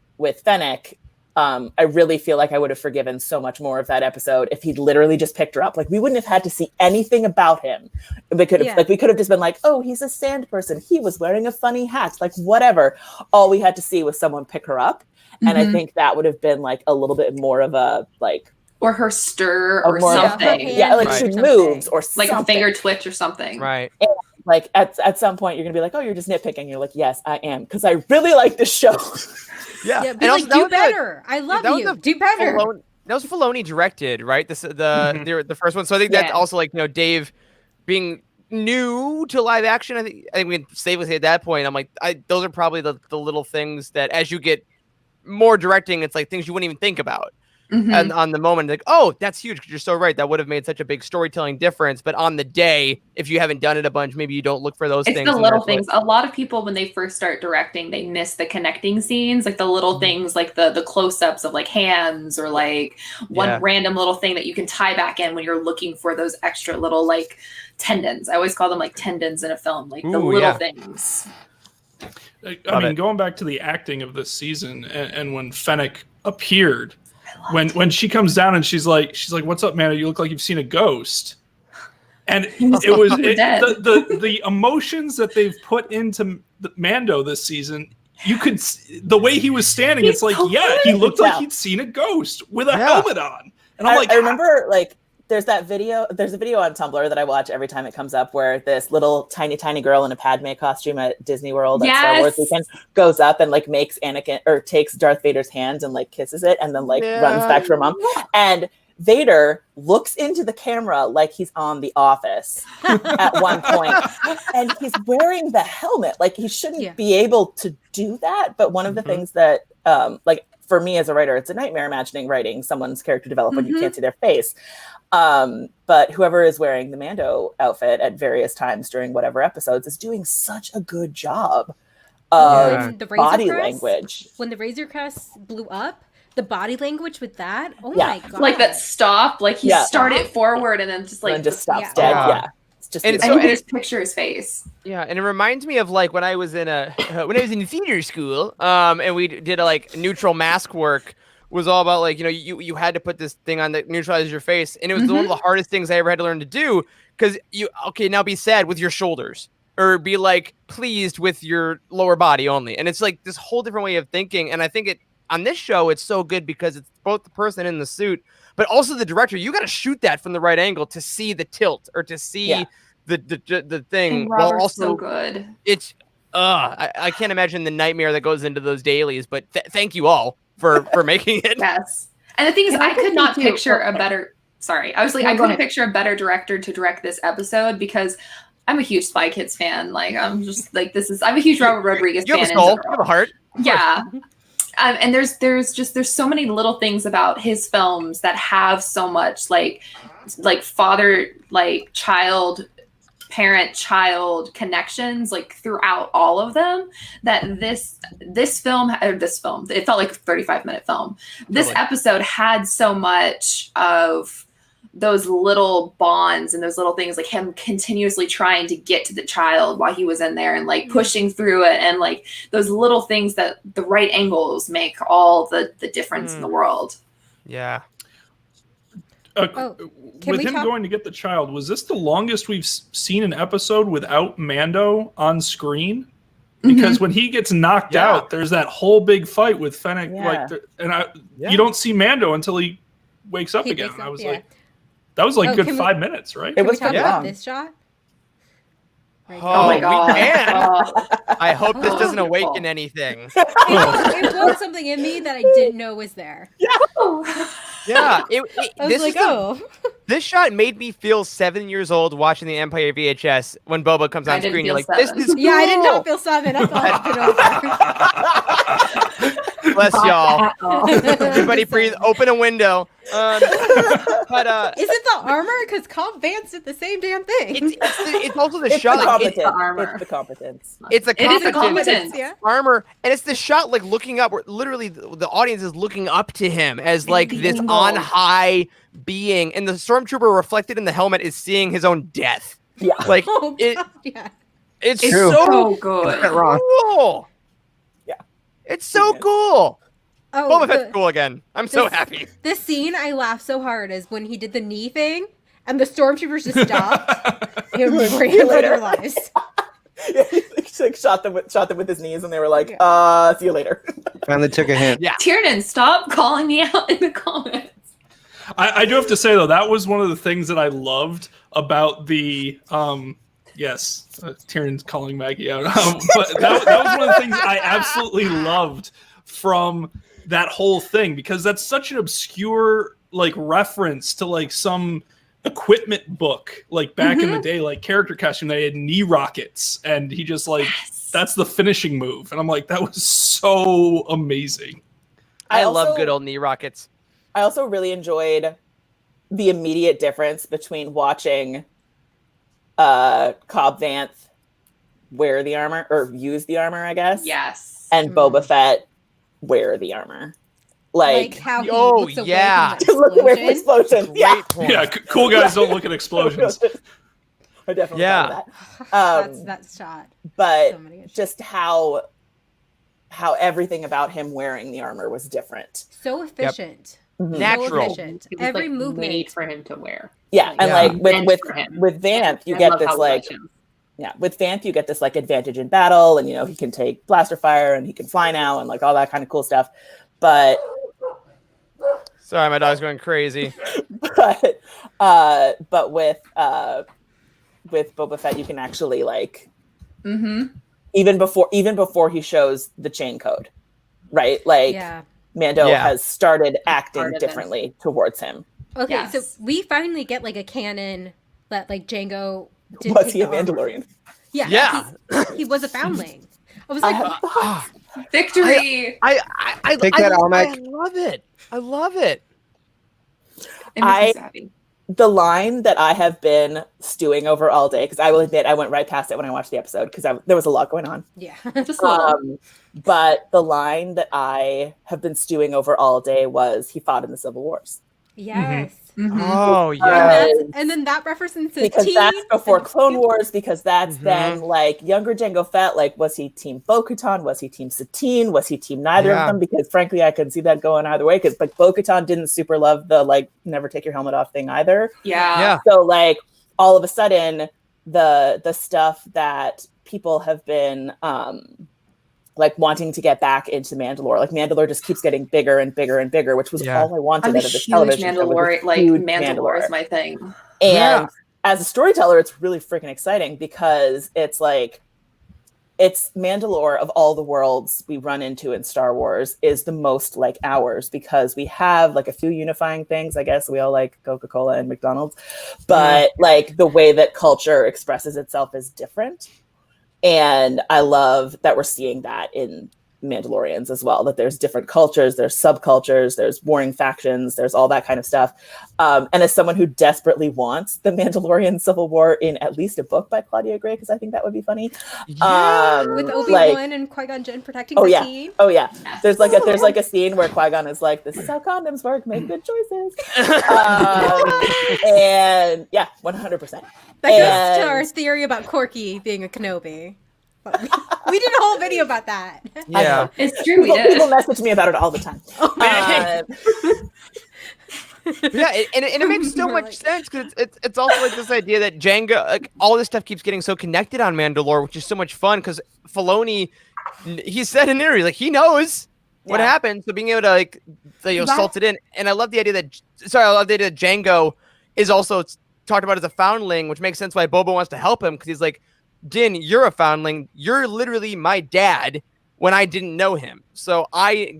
Fennec, I really feel like I would have forgiven so much more of that episode if he'd literally just picked her up. Like we wouldn't have had to see anything about him. We could have just been like, oh, he's a sand person. He was wearing a funny hat, like whatever. All we had to see was someone pick her up. And I think that would have been like a little bit more of a like, or her stir or something. Like she moves or like something. a finger twitch or something. Right. And like at some point you're gonna be like, oh, you're just nitpicking. You're like, yes, I am, because I really like this show. Yeah, be like, do better. I love you. Do better. That was Filoni directed, right? The first one. So I think that's also like, Dave being new to live action. I think we can safely say at that point, I'm like, those are probably the little things that as you get more directing, it's like things you wouldn't even think about. And on the moment, like, oh, that's huge, because you're so right. That would have made such a big storytelling difference. But on the day, if you haven't done it a bunch, maybe you don't look for those things. It's the little things. A lot of people, when they first start directing, they miss the connecting scenes, like the little things, like the close-ups of like hands, or like one random little thing that you can tie back in when you're looking for those extra little like tendons. I always call them like tendons in a film, like the little things. I mean, going back to the acting of this season, and when Fennec appeared, when she comes down and she's like, "What's up, man? You look like you've seen a ghost." And it was the emotions that they've put into Mando this season, you could the way he was standing. It's like, he looked like he'd seen a ghost with a helmet on, and I'm like, I remember like. There's a video on Tumblr that I watch every time it comes up where this little tiny girl in a Padme costume at Disney World at Star Wars weekend goes up and like makes Anakin or takes Darth Vader's hand and like kisses it and then like runs back to her mom. And Vader looks into the camera like he's on The Office at one point. And he's wearing the helmet. Like he shouldn't be able to do that. But one of the things that like for me as a writer, it's a nightmare imagining writing someone's character develop when you can't see their face. But whoever is wearing the Mando outfit at various times during whatever episodes is doing such a good job of body language. When the Razor Crest blew up, the body language with that, my god! Like that stop, like he started forward and then just like stops dead. Yeah. Just and so, just picture his face. Yeah, and it reminds me of like when I was in theater school, and we did a like neutral mask work. Was all about like, you had to put this thing on that neutralizes your face, and it was one of the hardest things I ever had to learn to do because now be sad with your shoulders or be like pleased with your lower body only, and it's like this whole different way of thinking. And I think on this show it's so good because it's both the person in the suit, but also the director. You got to shoot that from the right angle to see the tilt or to see the thing. And Robert's also so good. It's I can't imagine the nightmare that goes into those dailies, but thank you all for making it. Yes. And the thing is, I could not picture a better, I was like, I couldn't picture a better director to direct this episode because I'm a huge Spy Kids fan. Like, I'm just like, I'm a huge Robert Rodriguez fan. You have a soul, you have a heart. Yeah. And there's so many little things about his films that have so much like father, like child, parent-child connections like throughout all of them that this film it felt like a 35-minute film. This episode had so much of those little bonds and those little things, like him continuously trying to get to the child while he was in there and like pushing through it, and like those little things that the right angles make all the difference in the world. Yeah. With him going to get the child, was this the longest we've seen an episode without Mando on screen? Because when he gets knocked out, there's that whole big fight with Fennec. You don't see Mando until he wakes up again. I was like, that was like good 5 minutes, right? Can we talk about this shot? Right. Oh my god! We can. I hope this doesn't awaken anything. It woke something in me that I didn't know was there. Yeah. This shot made me feel 7 years old watching the Empire VHS when Boba comes on screen. You're like, 7. This is cool. Yeah, I did not feel 7. I thought I'd been over. Bless y'all. Everybody breathe. Open a window. Is it the armor? Because Cobb Vance did the same damn thing. It's also the shot. It's the armor. It's the competence. It's the competence. Armor, and it's the shot like looking up. Where literally the audience is looking up to him as like this on high being, and the stormtrooper reflected in the helmet is seeing his own death. Yeah, like it's so good. Cool. Yeah, it's so cool. Oh, Boba Fett's cool again. I'm so happy. This scene I laughed so hard is when he did the knee thing and the stormtroopers just stopped and ran for their lives. Yeah, he like, shot them with his knees and they were like, see you later. Finally took a hint. Yeah. Tiernan, stop calling me out in the comments. I do have to say though, that was one of the things that I loved about the Tiernan's calling Maggie out. But that was one of the things I absolutely loved from that whole thing, because that's such an obscure like reference to like some equipment book like back in the day, like character costume. They had knee rockets and he just like that's the finishing move, and I'm like, that was so amazing. I love good old knee rockets. I also really enjoyed the immediate difference between watching Cobb Vanth wear the armor or use the armor, I guess. Yes. And Boba Fett wear the armor. Like how he looks away from look away from explosions. Great point. Yeah, cool guys don't look at explosions. I definitely thought of that. That shot. But So many just how everything about him wearing the armor was different. So efficient. Natural. So efficient. It was Every like movement made for him to wear. Yeah, and like with Vanth, you get this like Yeah, with Vanth, you get this like advantage in battle, and he can take blaster fire, and he can fly now, and like all that kind of cool stuff. But Sorry, my dog's going crazy. but with Boba Fett, you can actually like even before he shows the chain code, right? Like Mando has started acting differently towards him. Okay, so we finally get like a canon that like Django did Was take he a the armor. Mandalorian? Yeah. He was a foundling. I was like, victory. I Take that, Almec. I love it. I love it. It makes me so happy. The line that I have been stewing over all day, because I will admit I went right past it when I watched the episode because there was a lot going on. Yeah, just a little. But the line that I have been stewing over all day was he fought in the Civil Wars. Yes. Oh yeah. And then that references because that's before Clone Wars, because that's then like younger Jango Fett, like was he team Bo-Katan, was he team Satine, was he team neither of them? Because frankly I couldn't see that going either way, because like Bo-Katan didn't super love the like never take your helmet off thing either. So like all of a sudden the stuff that people have been like wanting to get back into Mandalore. Like Mandalore just keeps getting bigger and bigger and bigger, which was all I wanted out of this television show. Mandalore is my thing. And as a storyteller, it's really freaking exciting because it's like, it's Mandalore of all the worlds we run into in Star Wars is the most like ours, because we have like a few unifying things. I guess we all like Coca-Cola and McDonald's, but like the way that culture expresses itself is different. And I love that we're seeing that in Mandalorians as well, that there's different cultures, there's subcultures, there's warring factions, there's all that kind of stuff. And as someone who desperately wants the Mandalorian Civil War in at least a book by Claudia Gray, because I think that would be funny. With Obi-Wan and Qui-Gon Jinn protecting Satine. Oh yeah. There's like a scene where Qui-Gon is like, this is how condoms work, make good choices. And yeah, 100%. That goes to our theory about Corky being a Kenobi. We did a whole video about that. Yeah, it's true. People message me about it all the time. And it makes so much sense, because it's also like this idea that Jango, like all this stuff keeps getting so connected on Mandalore, which is so much fun. Because Filoni, he said in the interview, like he knows what happened, so being able to like salt it in. And I love the idea that Jango is also talked about as a foundling, which makes sense why Boba wants to help him, because he's like, Din, you're a foundling. You're literally my dad when I didn't know him. So I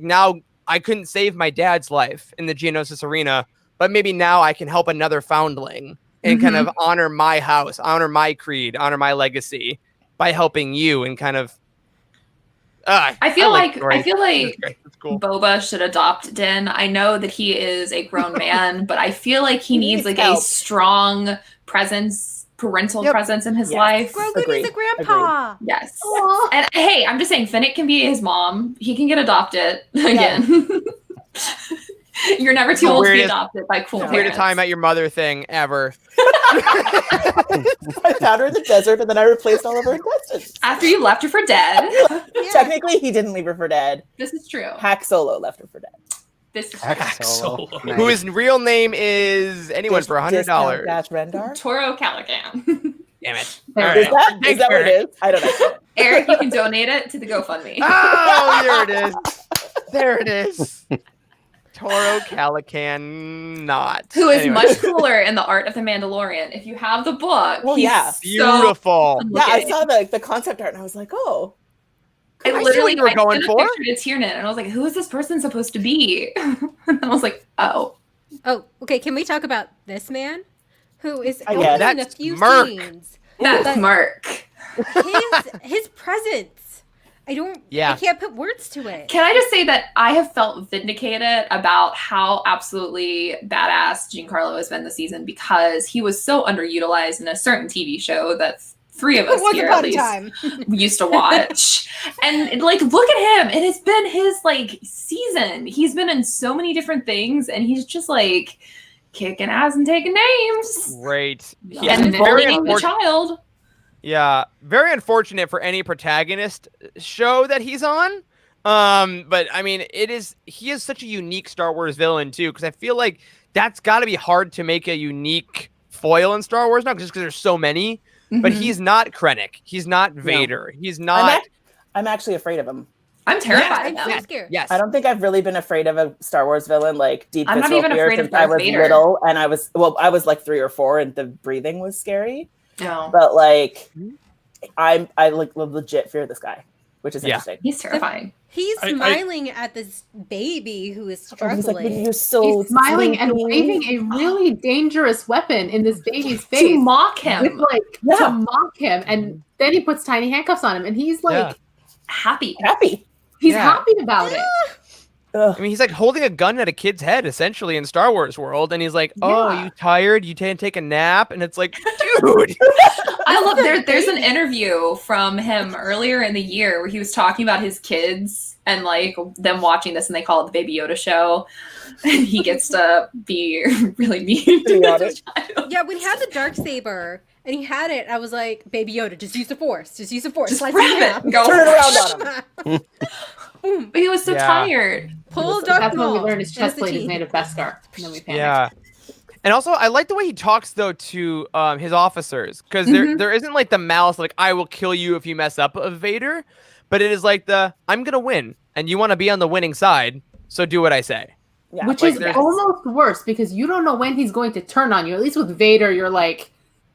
couldn't save my dad's life in the Geonosis arena, but maybe now I can help another foundling and kind of honor my house, honor my creed, honor my legacy by helping you, and kind of. I feel like cool. Boba should adopt Din. I know that he is a grown man, but I feel like he needs like a strong parental presence in his life. Grogu needs a grandpa. Agreed. Yes. And hey, I'm just saying, Fennec can be his mom. He can get adopted again. You're never too old to be adopted by cool parents. Weirdest time at your mother thing ever. I found her in the desert, and then I replaced all of her intestines. After you left her for dead. Technically, he didn't leave her for dead. This is true. Hack Solo left her for dead. This is Hack Solo. Nice. Whose real name is anyone for $100. Rendar? Toro Calican. Damn it. Is that what it is? I don't know. Eric, you can donate it to the GoFundMe. Oh, here it is. There it is. Toro Calican not. Who is much cooler in the art of the Mandalorian. If you have the book, he's beautiful. Yeah, I saw the concept art and I was like, oh. I literally were going for a picture to Tiernan and I was like, who is this person supposed to be? And I was like, oh. Oh, okay. Can we talk about this man who is only in a few scenes? That's Mark. His presence. I can't put words to it. Can I just say that I have felt vindicated about how absolutely badass Giancarlo has been this season, because he was so underutilized in a certain TV show that three of us here at least used to watch. And like, look at him. It has been his like season. He's been in so many different things and he's just like kicking ass and taking names. Great. And bullying the child. Yeah, very unfortunate for any protagonist show that he's on. But I mean, he is such a unique Star Wars villain too, because I feel like that's got to be hard to make a unique foil in Star Wars now, just because there's so many. but Mhm. he's not Krennic. He's not Vader. He's I'm, not. I'm actually afraid of him. I'm terrified I'm of so them. scared. Yes. I don't think I've really been afraid of a Star Wars villain like deep I'm not visceral even fear afraid of since I Darth was Vader. little, and I was like 3 or 4, and the breathing was scary. No, But like, I like legit fear this guy, which is Yeah. interesting. he's terrifying. He's I- smiling at this baby who is Oh, he's like, struggling. you're so He's smiling and sleepy." waving a really dangerous weapon in this baby's To face. mock With him, like Yeah. to mock him, and then he puts tiny handcuffs on him, and he's like, Yeah. happy. Happy. he's Yeah. happy about it. Ugh. I mean, he's like holding a gun at a kid's head, essentially, in Star Wars world, and he's like, "Oh, Yeah. you tired? You can't take a nap?" And it's like, dude. I love there's an interview from him earlier in the year where he was talking about his kids and like them watching this, and they call it the Baby Yoda show. And he gets to be really mean To be to honest. the child. Yeah, when he had the dark saber and he had it, I was like, "Baby Yoda, just use the Force. Just use the Force. Just Slice grab in it half. and go. Turn it around on him. Boom. But he was so Yeah. tired. Pull Darth That's when we Maul. learned his It's chest the plate is tea. made of Beskar, and then we panicked. Yeah. And also, I like the way he talks though to his officers, because there isn't like the malice like "I will kill you if you mess up" of Vader, but it is like the "I'm gonna win and you want to be on the winning side, so do what I say." Yeah. Which Like, is there's- almost worse because you don't know when he's going to turn on you. At least with Vader, you're like,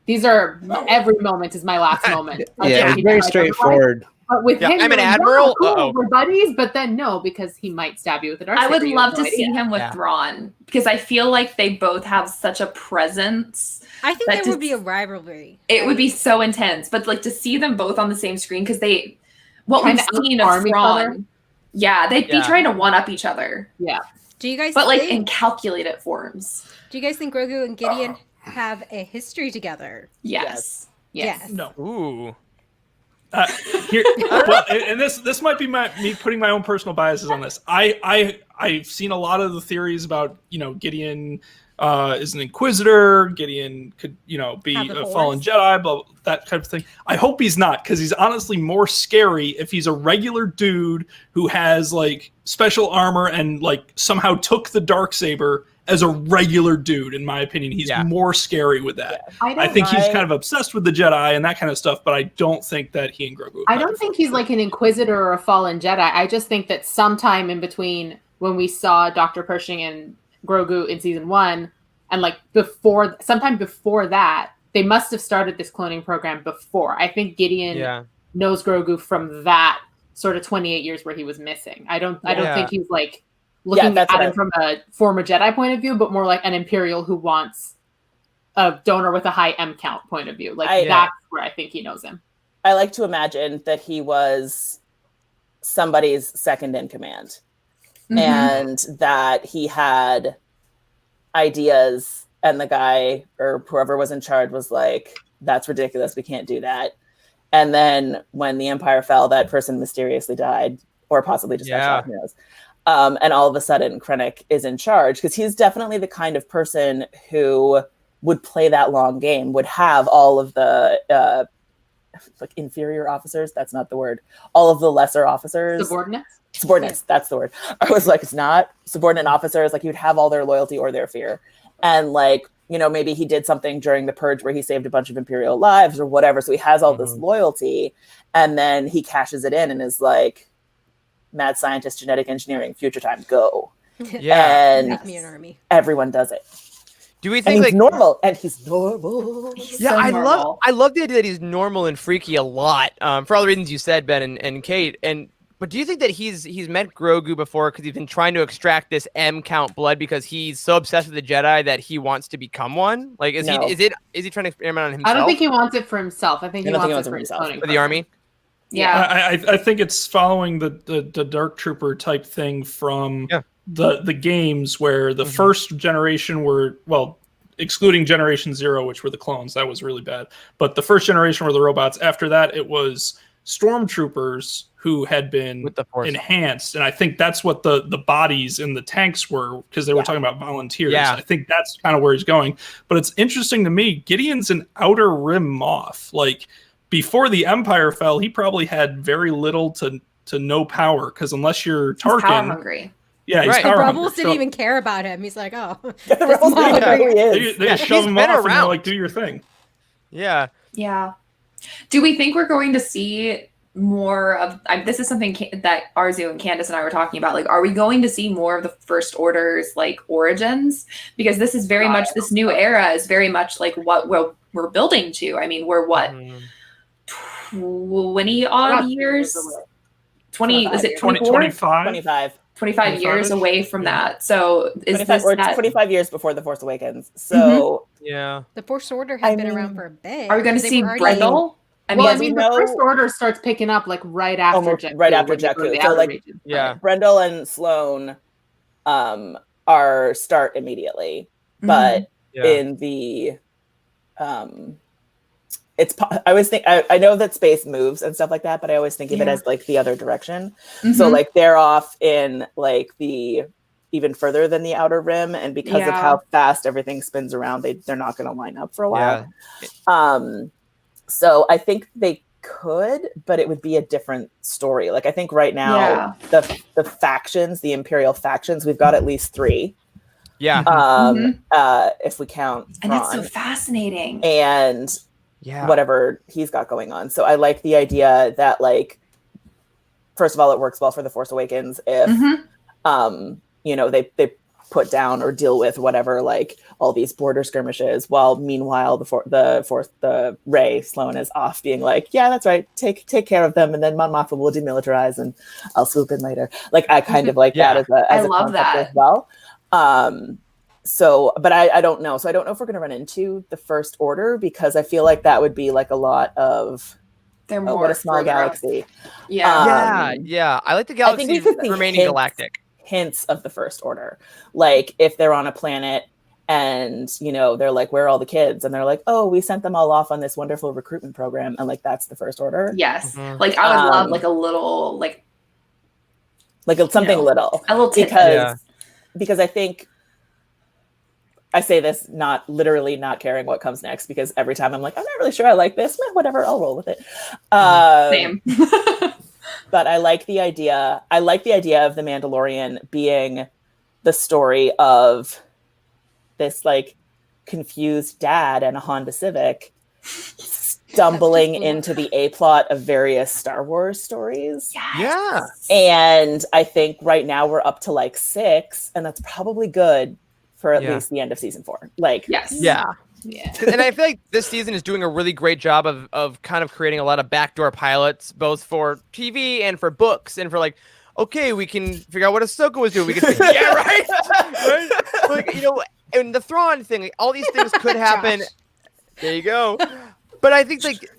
these are every moment is my last moment. Yeah, Until it's he very dies. straightforward. But with Yeah, him, I'm you're an like, admiral. "Oh, cool, Uh-oh. we're buddies," but then no, because he might stab you with a dark I would saber. You love have to no see idea. him with Yeah. Thrawn because I feel like they both have such a presence. I think That there would be a just- rivalry. It would be so intense, but like to see them both on the same screen because what Trying we've to seen of outsmarm each other? Thrawn, yeah, they'd be Yeah. trying to one up each other, Do you guys but like in think? calculated forms. Do you guys think Grogu and Gideon have a history together? Yes. Yes. No. Ooh. Here, well, and this might be me putting my own personal biases on this. I've seen a lot of the theories about Gideon is an Inquisitor. Gideon could be Have the a Force. fallen Jedi, blah, that type of thing. I hope he's not, because he's honestly more scary if he's a regular dude who has like special armor and like somehow took the Darksaber as a regular dude. In my opinion, he's Yeah. more scary with that. I I think he's I- kind of obsessed with the Jedi and that kind of stuff, but I don't think that he and Grogu would I have don't a think Force he's fight. like an Inquisitor or a fallen Jedi. I just think that sometime in between when we saw Dr. Pershing and Grogu in season 1, and like sometime before that, they must have started this cloning program before. I think Gideon Yeah. knows Grogu from that sort of 28 years where he was missing. I don't Yeah. think he's like looking that's at what him from a former Jedi point of view, but more like an Imperial who wants a donor with a high M count point of view. Like Yeah. that's where I think he knows him. I like to imagine that he was somebody's second in command, Mhm. and that he had ideas, and the guy or whoever was in charge was like, "That's ridiculous. We can't do that." And then when the Empire fell, that person mysteriously died, or possibly just got Yeah. shot. Who knows? And all of a sudden, Krennic is in charge because he's definitely the kind of person who would play that long game, would have all of the like inferior officers. That's not the word. All of the lesser officers, subordinates. That's the word. I was like, it's not subordinate officers. Like you'd have all their loyalty or their fear, and like maybe he did something during the purge where he saved a bunch of Imperial lives or whatever. So he has all this loyalty, and then he cashes it in and is like, mad scientist, genetic engineering, future time, go. Yeah. And Make me an army. everyone does it. Do we And think he's like normal. And he's normal. He's Yeah, so I normal. love the idea that he's normal and freaky a lot. For all the reasons you said, Ben and Kate. But do you think that he's met Grogu before because he's been trying to extract this M count blood because he's so obsessed with the Jedi that he wants to become one? Like, is No. he trying to experiment on himself? I don't think he wants it for himself. I think I he don't think wants he it wants for it his for himself. cloning for the army. Yeah. I think it's following the Dark Trooper type thing from Yeah. the games where the first generation were, well, excluding Generation Zero, which were the clones, that was really bad. But the first generation were the robots. After that, it was stormtroopers who had been With the Force. enhanced, and I think that's what the bodies in the tanks were, because they were talking about volunteers. Yeah. I think that's kind of where he's going. But it's interesting to me, Gideon's an Outer Rim Moth. Like, before the Empire fell, he probably had very little to no power, because unless you're He's power Tarkin, hungry. yeah, he's Right. The power Rebels hungry. didn't So even care about him. He's like, oh, The rebels small don't know who he they is. they just Yeah, shove he's him been off and they're around. like, do your thing. Yeah. Yeah. Do we think we're going to see more of this is something that Arzu and Candace and I were talking about, like, are we going to see more of the First Order's like origins, because this is very much, this new era is very much like what we're building to. I mean, we're what 20 odd years, 20 is it 24? 25 years away from that. So is 25, this 25 years before The Force Awakens. So yeah, The Force Order had been around for a bit. are we going to see Brendel? I mean, the First Order starts picking up like right after Jakku. Right after Jakku. So like, Brendel and Sloane are start immediately, but in the it's I always think I know that space moves and stuff like that, but I always think of it as like the other direction. So like they're off in like the even further than the outer rim, and because of how fast everything spins around, they're not going to line up for a while. So I think they could, but it would be a different story. Like I think right now the factions, the Imperial factions, we've got at least 3. If we count Thrawn. And that's so fascinating. And whatever he's got going on. So I like the idea that, like, first of all, it works well for The Force Awakens if you know, they put down or deal with whatever, like all these border skirmishes, while meanwhile the Rey Sloane is off being like, yeah, that's right, take care of them, and then Mon Mothma will demilitarize and I'll swoop in later. Like I kind of like that as a concept as well. So, but I don't know. So I don't know if we're going to run into the First Order, because I feel like that would be like a lot of what a small galaxy. I like the galaxy remaining galactic. Hints of the First Order, like if they're on a planet and, you know, they're like, where are all the kids? And they're like, oh, we sent them all off on this wonderful recruitment program, and like that's the First Order. Yes. Like I would love like a little like something little, a little because I think I say this not literally not caring what comes next, because every time I'm like, I'm not really sure I like this, whatever, I'll roll with it. Same. But I like the idea. I like the idea of The Mandalorian being the story of this like confused dad and a Honda Civic stumbling into the A plot of various Star Wars stories. Yeah. And I think right now we're up to like 6, and that's probably good for at least the end of season 4. Like, And I feel like this season is doing a really great job of kind of creating a lot of backdoor pilots, both for TV and for books, and for like, okay, we can figure out what Ahsoka was doing. We can right? Like, you know, and the Thrawn thing, like, all these things could happen. There you go. But I think like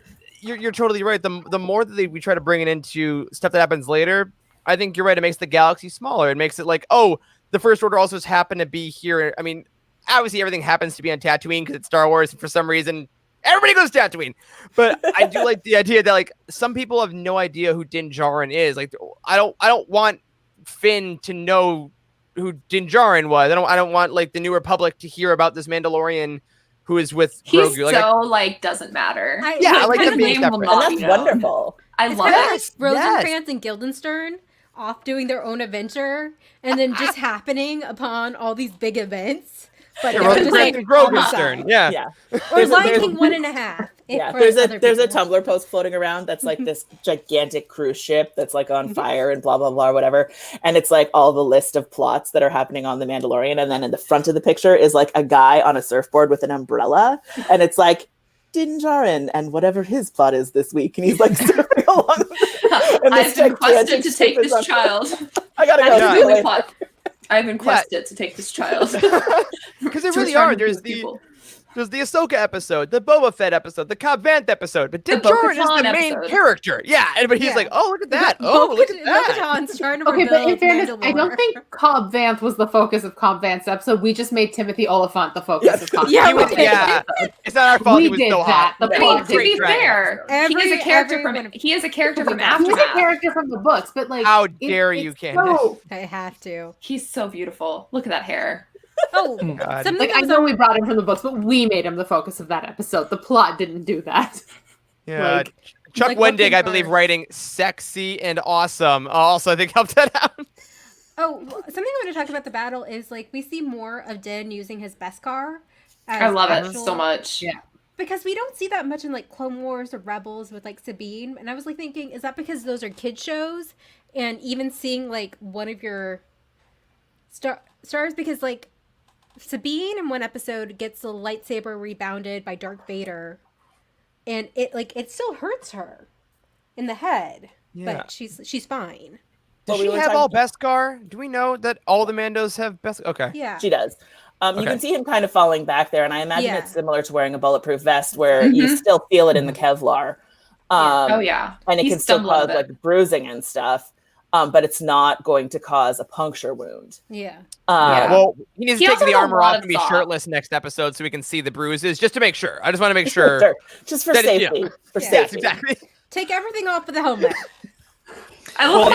you're totally right. The more that we try to bring it into stuff that happens later, I think you're right. It makes the galaxy smaller. It makes it like, oh, the First Order also just happened to be here. I mean, obviously everything happens to be on Tatooine because it's Star Wars, and for some reason everybody goes to Tatooine. But I do like the idea that like some people have no idea who Din Djarin is. Like I don't want Finn to know who Din Djarin was. I don't want like the New Republic to hear about this Mandalorian who is with Grogu. Like doesn't matter. I like the name will not, and that's wonderful. I love it. Rosencrantz and Guildenstern off doing their own adventure, and then just happening upon all these big events. But Rosencrantz and Grogenstern, or Lion King 1.5. There's a Tumblr post floating around that's like this gigantic cruise ship that's like on fire and blah blah blah or whatever, and it's like all the list of plots that are happening on The Mandalorian, and then in the front of the picture is like a guy on a surfboard with an umbrella, and it's like Din Djarin and whatever his plot is this week, and he's like surfing along. I've been quested to take this child. I gotta go. I've been quested to take this child. Because there really are. There's the Ahsoka episode, the Boba Fett episode, the Cobb Vanth episode, but Din Djarin is the main character. Yeah, but he's like, oh, look at that. Oh, look at that. Okay, but in fairness, I don't think Cobb Vanth was the focus of Cobb Vanth's episode. We just made Timothy Oliphant the focus of Cobb Vanth. It's not our fault. We he was did so that. hot. To be fair, he is a character from Aftermath. He's a character from the books, but like, how dare you, Candace? I have to. He's so beautiful. Look at that hair. Oh, God. Like, I know we brought him from the books, but we made him the focus of that episode. The plot didn't do that. Yeah, Chuck Wendig, I believe, writing sexy and awesome also, I think, helped that out. Oh, something I want to talk about the battle is like we see more of Din using his Beskar. I love it so much. Yeah. Because we don't see that much in like Clone Wars or Rebels with like Sabine, and I was like thinking, is that because those are kid shows? And even seeing like one of your stars, because like Sabine in one episode gets the lightsaber rebounded by Darth Vader, and it still hurts her in the head, but she's fine. Does she have all Beskar? Do we know that all the Mandos have Beskar? Okay. Yeah, she does. You can see him kind of falling back there, and I imagine it's similar to wearing a bulletproof vest where you still feel it in the Kevlar. And it can still cause like bruising and stuff, but it's not going to cause a puncture wound. Well, he needs to take the armor off and be shirtless next episode so we can see the bruises, just to make sure. I just want to make sure. Just for safety. For safety. Yes, exactly. Take everything off of the helmet. I love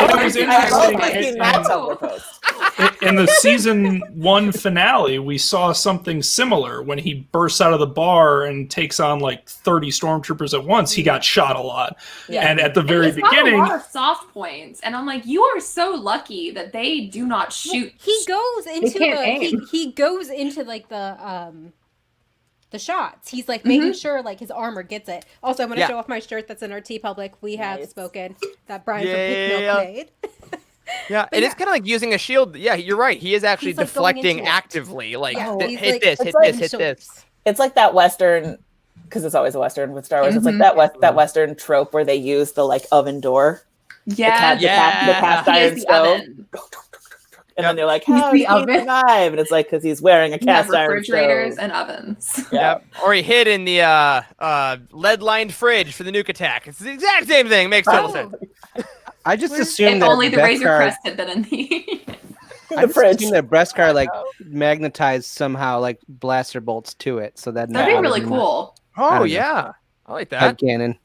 in the season 1 finale, we saw something similar when he bursts out of the bar and takes on like 30 stormtroopers at once. He got shot a lot, and at the very beginning, a lot of soft points. And I'm like, you are so lucky that they do not shoot. He goes into he goes into like the shots. He's like making sure like his armor gets it. Also, I want to show off my shirt that's in our T Public. We have spoken that Brian from Pink Milk made. It is kind of like using a shield. Yeah, you're right. He is actually deflecting actively. Like, hit this. It's like that Western, because it's always a Western with Star Wars. It's like that Western trope where they use the like oven door. Yeah, the cast iron stove. And then they're like, how did he survive? And it's like, because he's wearing a cast iron refrigerators stove. and ovens. Yep. Or he hid in the lead-lined fridge for the nuke attack. It's the exact same thing. Makes total sense. I just assumed that only the Razor Crest had been in the I just assumed that Beskar like magnetized somehow like blaster bolts to it, so that'd be really cool. Oh yeah, I like that. Headcanon.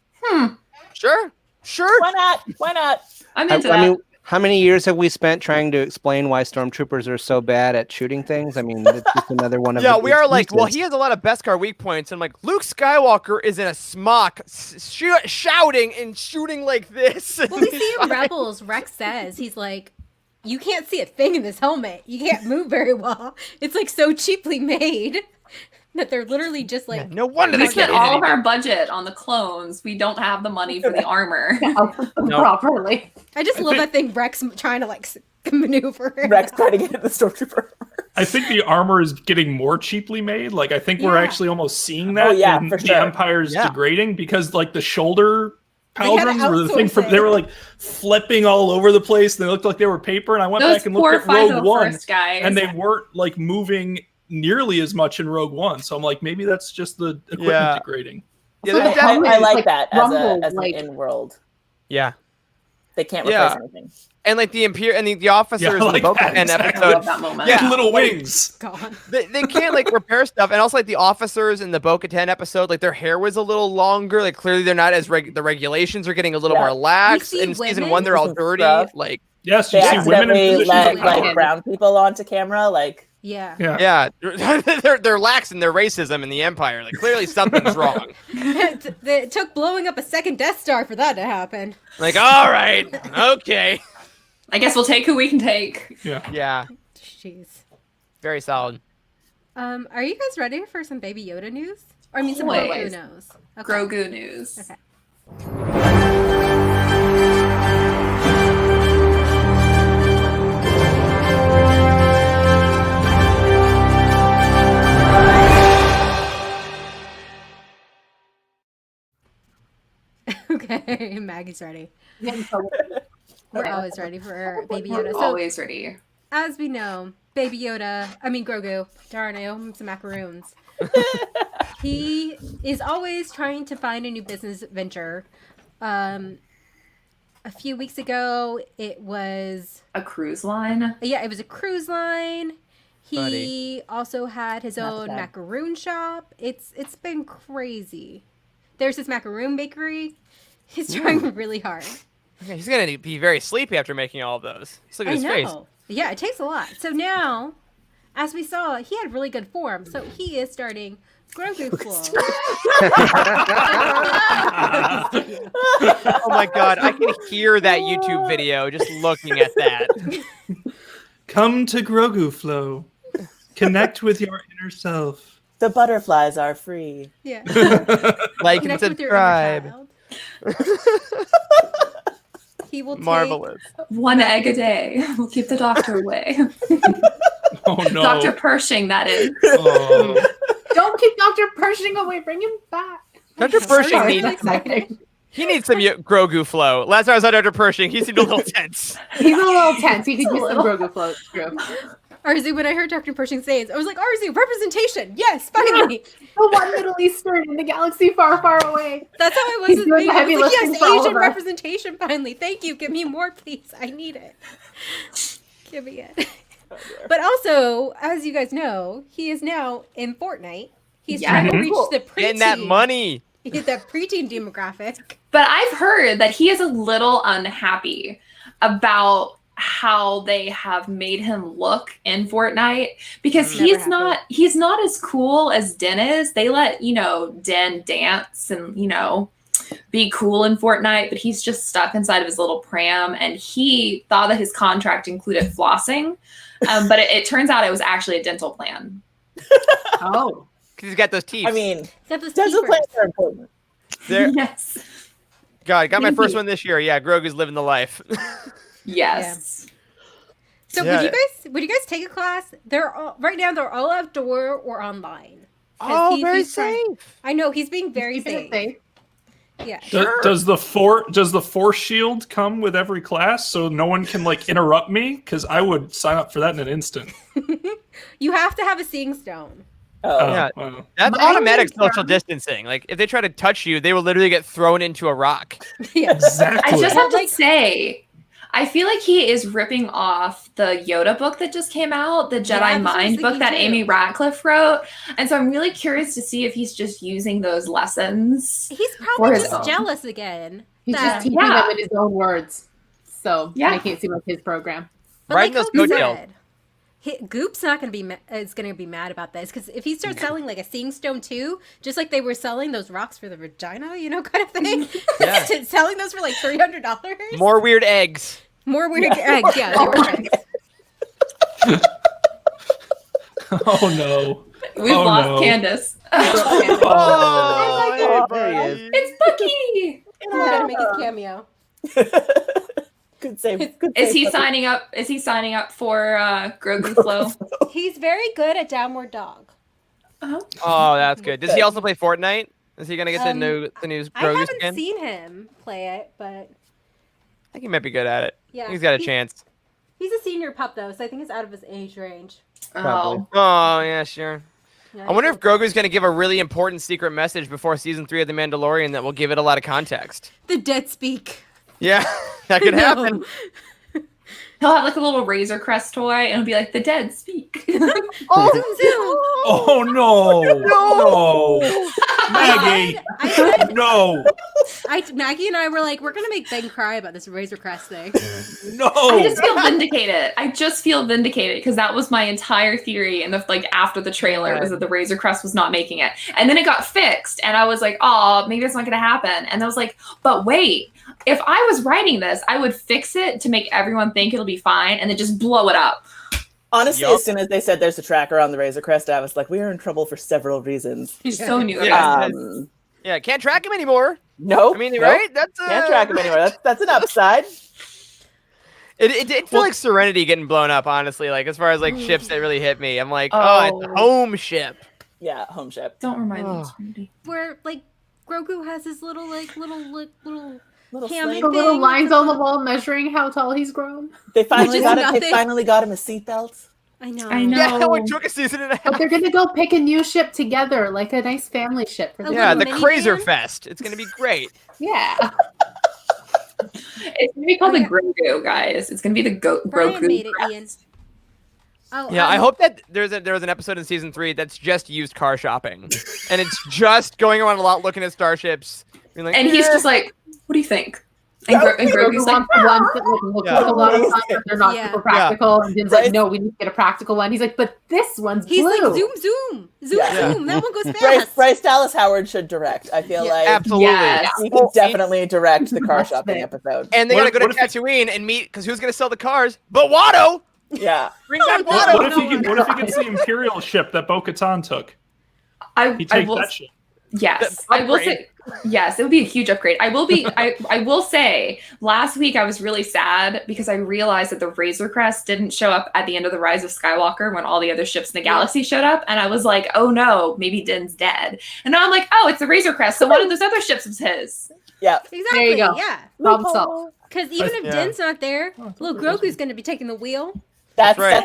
Sure. Why not? I'm into that. I mean, how many years have we spent trying to explain why stormtroopers are so bad at shooting things? I mean, it's just another one of the we are like, well, he has a lot of Beskar weak points. And I'm like, Luke Skywalker is in a smock shouting and shooting like this. Well, we see in Rebels, Rex says, he's like, you can't see a thing in this helmet. You can't move very well. It's like so cheaply made that they're literally just like... no wonder they spent all of our budget on the clones. We don't have the money for the armor properly. I just love that thing Rex trying to like maneuver. Rex trying to get the stormtrooper. I think the armor is getting more cheaply made. Like, I think we're actually almost seeing that in for the sure. Empire's degrading, because like the shoulder pauldrons were the thing they were like flipping all over the place. They looked like they were paper, and I went back and looked at Rogue One, and they weren't like moving nearly as much in Rogue One. So I'm like, maybe that's just the equipment degrading. Yeah, I like that as an in-world. Yeah. They can't replace anything. And like the the officers in the Bo-Katan episode, that moment. Little wings. They can't like repair stuff, and also like the officers in the Bo-Katan episode, like their hair was a little longer. Like clearly they're not as the regulations are getting a little more lax. In season 1, they're all dirty. Like yes, they you see women in let like brown people onto camera. Like they're lax in their racism in the Empire. Like clearly something's wrong. It took blowing up a second Death Star for that to happen. Like, all right, okay. I guess we'll take who we can take. Yeah. Jeez. Very solid. Are you guys ready for some Baby Yoda news? Or I mean, some Grogu news. Okay. Grogu news. Okay. Okay, Maggie's ready. We're always ready for Baby Yoda. So, always ready. As we know, Baby Yoda, Grogu, darn, I owe him some macaroons. He is always trying to find a new business venture. A few weeks ago, it was... a cruise line? Yeah, it was a cruise line. He also had his own macaroon shop. It's been crazy. There's his macaroon bakery. He's trying really hard. Yeah, he's going to be very sleepy after making all of those. Just look at his face. Yeah, it takes a lot. So now, as we saw, he had really good form. So he is starting Grogu Flow. Oh my god, I can hear that YouTube video just looking at that. Come to Grogu Flow. Connect with your inner self. The butterflies are free. Yeah. Like and Connect with your inner subscribe. child. He will take Marvelous. One egg a day will keep the doctor away. Oh no. Dr. Pershing, that is. Oh. Don't keep Dr. Pershing away. Bring him back. Dr. Pershing Sorry, needs I'm excited. he needs some Grogu flow. Last time I saw Dr. Pershing, he seemed a little tense. He's a little tense. He could use some little. Grogu flow. It's true. Arzu, when I heard Dr. Pershing say it, I was like, Arzu, representation. Yes, finally. The one Middle Eastern in the galaxy far, far away. That's how I was. He's as doing baby. the I heavy was like, lifting yes, for all Asian of us. representation finally. Thank you. Give me more, please. I need it. Give me it. But also, as you guys know, he is now in Fortnite. He's Yeah. trying to reach Cool. the preteen. Getting that money. The preteen demographic. But I've heard that he is a little unhappy about how they have made him look in Fortnite because Never he's not as cool as Den is. They let, Den dance and, be cool in Fortnite, but he's just stuck inside of his little pram, and he thought that his contract included flossing. But it turns out it was actually a dental plan. Oh. Because he's got those teeth. I mean, Got those dental teeth plans first. are important. There, Yes. God, got my Thank first you. one this year. Yeah, Grogu's living the life. Yes. So Yeah. would you guys take a class? Right now they're all outdoor or online. 'Cause Oh, he's very trying- safe. I know he's being very Keeping safe. it safe. Yeah. Does the force shield come with every class so no one can interrupt me? Because I would sign up for that in an instant. You have to have a seeing stone. Oh, Yeah. Wow. That's My automatic concern- social distancing. Like, if they try to touch you, they will literally get thrown into a rock. Yeah. Exactly. I just have to Like- say, I feel like he is ripping off the Yoda book that just came out, the Jedi Yeah, that's what I was Mind book thinking that too. Amy Ratcliffe wrote. And so I'm really curious to see if he's just using those lessons. He's For probably his just own. jealous again. He's that- just teaching Yeah. them in his own words. So Yeah. making it seem like his program. But Riding like those Hope coattails. said, Goop's not going to be is going to be mad about this because if he starts selling like a seeing stone too, just like they were selling those rocks for the vagina, kind of thing. Yeah. Selling those for like $300. More weird eggs. More weird eggs. Yeah, they were eggs. Oh no. We've Oh, lost no. Candace. Oh, there he is. It's Bucky. He's got to make his cameo. Good save. Good Is save, he Bucky. signing up? Is he signing up for Grogu Flow? He's very good at Downward Dog. Oh, that's good. Does he also play Fortnite? Is he gonna get the new I Grogu haven't skin? seen him play it, but I think he might be good at it. yeah, He's got a chance. He's a senior pup though, so I think he's out of his age range. Probably. Oh yeah, sure. Yeah, I wonder if he's- Grogu's gonna give a really important secret message before season 3 of The Mandalorian that will give it a lot of context. the dead speak. Yeah, that could No. happen. He'll have like a little Razor Crest toy, and it'll be like the dead speak. Zoom, zoom. Oh no. No. Maggie. No. Maggie and I were like, we're gonna make Ben cry about this Razor Crest thing. No. I just feel vindicated. I just feel vindicated because that was my entire theory. And after the trailer was that the Razor Crest was not making it, and then it got fixed, and I was like, oh, maybe it's not going to happen. And I was like, but wait, if I was writing this, I would fix it to make everyone think it'll be fine, and then just blow it up. Honestly, Yup. as soon as they said there's a tracker on the Razor Crest, I was like, we are in trouble for several reasons. So new. Yeah. Yeah. Can't track him anymore. Nope. I mean, nope. right? That's Can't track him anywhere. That's an upside. It did feel like Serenity getting blown up, honestly. Like, as far as like ships that really hit me, I'm like, oh, it's Oh. home ship. Yeah, home ship. Don't remind me. Oh. of Trinity. Where like Grogu has his little Little Hammock sling. The little thing. lines on the wall measuring how tall he's grown. They finally Which got is him. They nothing. finally got him a seatbelt. I know. I know. Yeah, it took a season and a half. But they're gonna go pick a new ship together, like a nice family ship. For A them. Yeah, little the minivan? Crazer Fest. It's gonna be great. Yeah. It's gonna be called the Grogu, guys. It's gonna be the Brian Grogu. made it, Crest. Ian. Oh, Yeah, I hope that there was an episode in season 3 that's just used car shopping, and it's just going around a lot looking at starships. Being like, And he's "Eh." just like, what do you think? And, and Grogu's Grogu like, wants the ones that look Yeah. like a lot of fun, but they're not Yeah. super practical. And Jim's Right. like, no, we need to get a practical one. He's like, but this one's He's blue. like zoom, zoom, zoom, Yeah. zoom. That one goes Bryce, fast. Bryce Dallas Howard should direct. I feel Yeah. like Absolutely. Yes. he could definitely direct the car Much shopping better. episode. And they What gotta go if- to Tatooine and meet, because who's gonna sell the cars? But Watto! Yeah. Bring back no, Watto! What if he gets the Imperial ship that Bo-Katan took? I takes will. that shit. Yes, The I will upgrade. say. Yes, it would be a huge upgrade. I will say, last week I was really sad because I realized that the Razor Crest didn't show up at the end of the Rise of Skywalker when all the other ships in the galaxy showed up, and I was like, oh no, maybe Din's dead. And now I'm like, oh, it's the Razor Crest, so one of those other ships was his. Yeah. Exactly. There you go. Yeah. Problem solved. Because even if Yeah. Din's not there, little Grogu's going to be taking the wheel. That's right.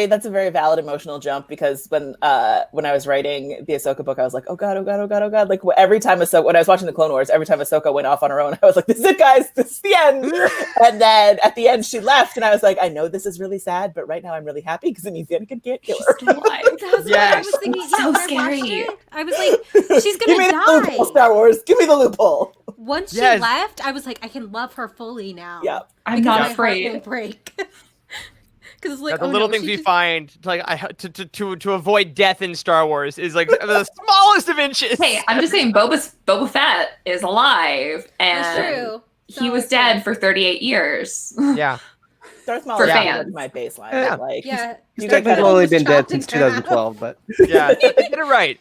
that's a very valid emotional jump, because when I was writing the Ahsoka book, I was like, oh god, like every time when I was watching the Clone Wars, every time Ahsoka went off on her own, I was like, this is it, guys, this is the end. And then at the end she left, and I was like, I know this is really sad, but right now I'm really happy because it means Anakin can't kill her. Still alive. That's what I Yes. was thinking. So when I watched scary. it, I was like, she's Give going me to the die. loophole, Star Wars. Give me the loophole. Once she Yes. left, I was like, I can love her fully now. Yeah. I'm Because not my heart afraid. won't break. Because it's like, Yeah, the oh, little no, things she we just- find to avoid death in Star Wars is like the smallest of inches. Hey, I'm just saying, Boba Fett is alive, That's and true. he was dead for 38 years. Yeah. Darth Maul For is fans. my baseline. Yeah. Like, Yeah. you He's get technically credit. only was been dead chopped in since half. 2012, but Yeah, they did it right.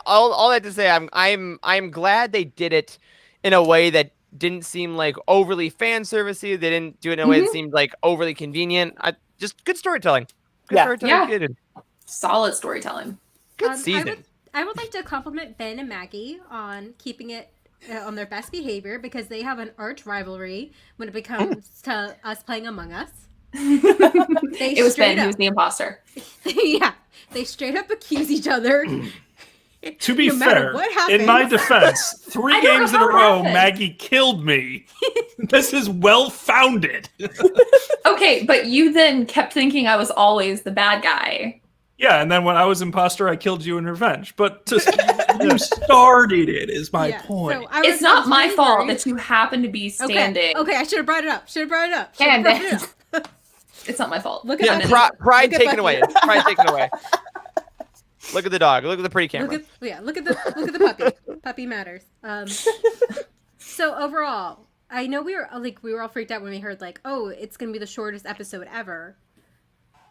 All that to say, I'm glad they did it in a way that didn't seem like overly fan servicey. They didn't do it in a way that seemed like overly convenient. Just good storytelling. Good Yeah. storytelling. Yeah. Good. Solid storytelling. Good season. I would like to compliment Ben and Maggie on keeping it on their best behavior, because they have an arch rivalry when it comes to us playing Among Us. It was straight Ben who up- was the imposter. Yeah, they straight up accuse each other. To be No matter fair, what happens. in my defense, 3 I don't games know in a how it row, happened. Maggie killed me. This is well founded. Okay, but you then kept thinking I was always the bad guy. Yeah, and then when I was imposter, I killed you in revenge. But you started it, is my Yeah, point. so I was- It's not I was my really fault worried. that you happen to be standing. Okay, I should have brought it up. Should've brought it up. It's not my fault. Look at Yeah, Bucky. pride Look at taken away. Bucky. Pride taken away. Look at the dog. Look at the pretty camera. Look at the puppy. Puppy matters. So overall, I know we were all freaked out when we heard like, oh, it's gonna be the shortest episode ever,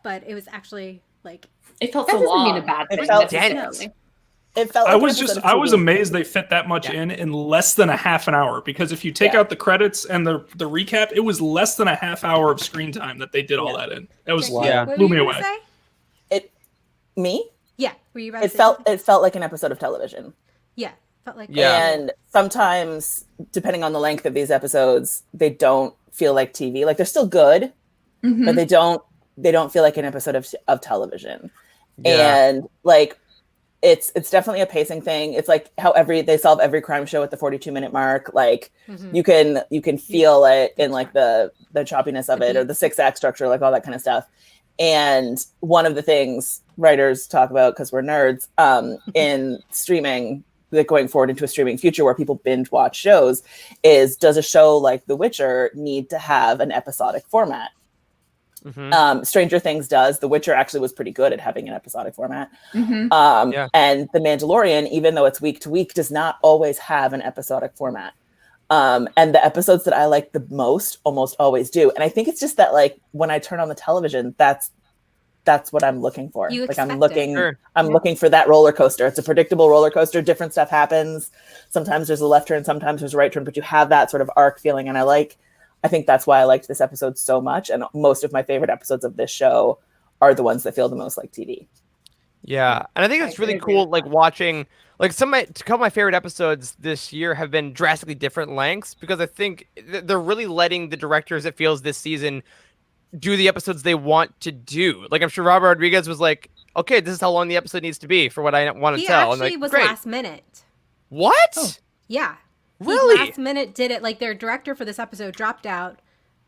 but it was actually like, It felt That so doesn't long. mean a bad It thing. felt- necessarily. It felt. I like an was episode of I was TV. amazed they fit that much in less than a half an hour, because if you take Yeah. out the credits and the recap, it was less than a half hour of screen time that they did all that in. That was Wow. what blew were me you away. gonna say? Me. Yeah, were you about to It say felt. something? It felt like an episode of television. Yeah, felt like Yeah. And sometimes, depending on the length of these episodes, they don't feel like TV. Like they're still good, Mhm. but they don't feel like an episode of television. Yeah. And like it's definitely a pacing thing. It's like how they solve every crime show at the 42-minute mark. Like Mhm. you can feel it in like the choppiness of it, or the 6-act structure, like all that kind of stuff. And one of the things writers talk about, because we're nerds, in streaming, like going forward into a streaming future where people binge watch shows, is does a show like The Witcher need to have an episodic format? Mhm. Stranger Things does. The Witcher actually was pretty good at having an episodic format. Mhm. Yeah. And The Mandalorian, even though it's week to week, does not always have an episodic format. And the episodes that I like the most almost always do. And I think it's just that, like, when I turn on the television, that's what I'm looking for. You Like I'm expect it. looking Sure. I'm looking for that roller coaster. It's a predictable roller coaster. Different stuff happens. Sometimes there's a left turn, sometimes there's a right turn, but you have that sort of arc feeling. And I think that's why I liked this episode so much. And most of my favorite episodes of this show are the ones that feel the most like TV. Yeah, and I think it's really agree cool, with like that. watching, like a couple of my favorite episodes this year have been drastically different lengths, because I think they're really letting the directors, it feels this season, do the episodes they want to do. Like I'm sure Robert Rodriguez was like, okay, this is how long the episode needs to be for what I want to He tell. And actually like, was great. last minute. What? Yeah. He Really? last minute did it. Like their director for this episode dropped out,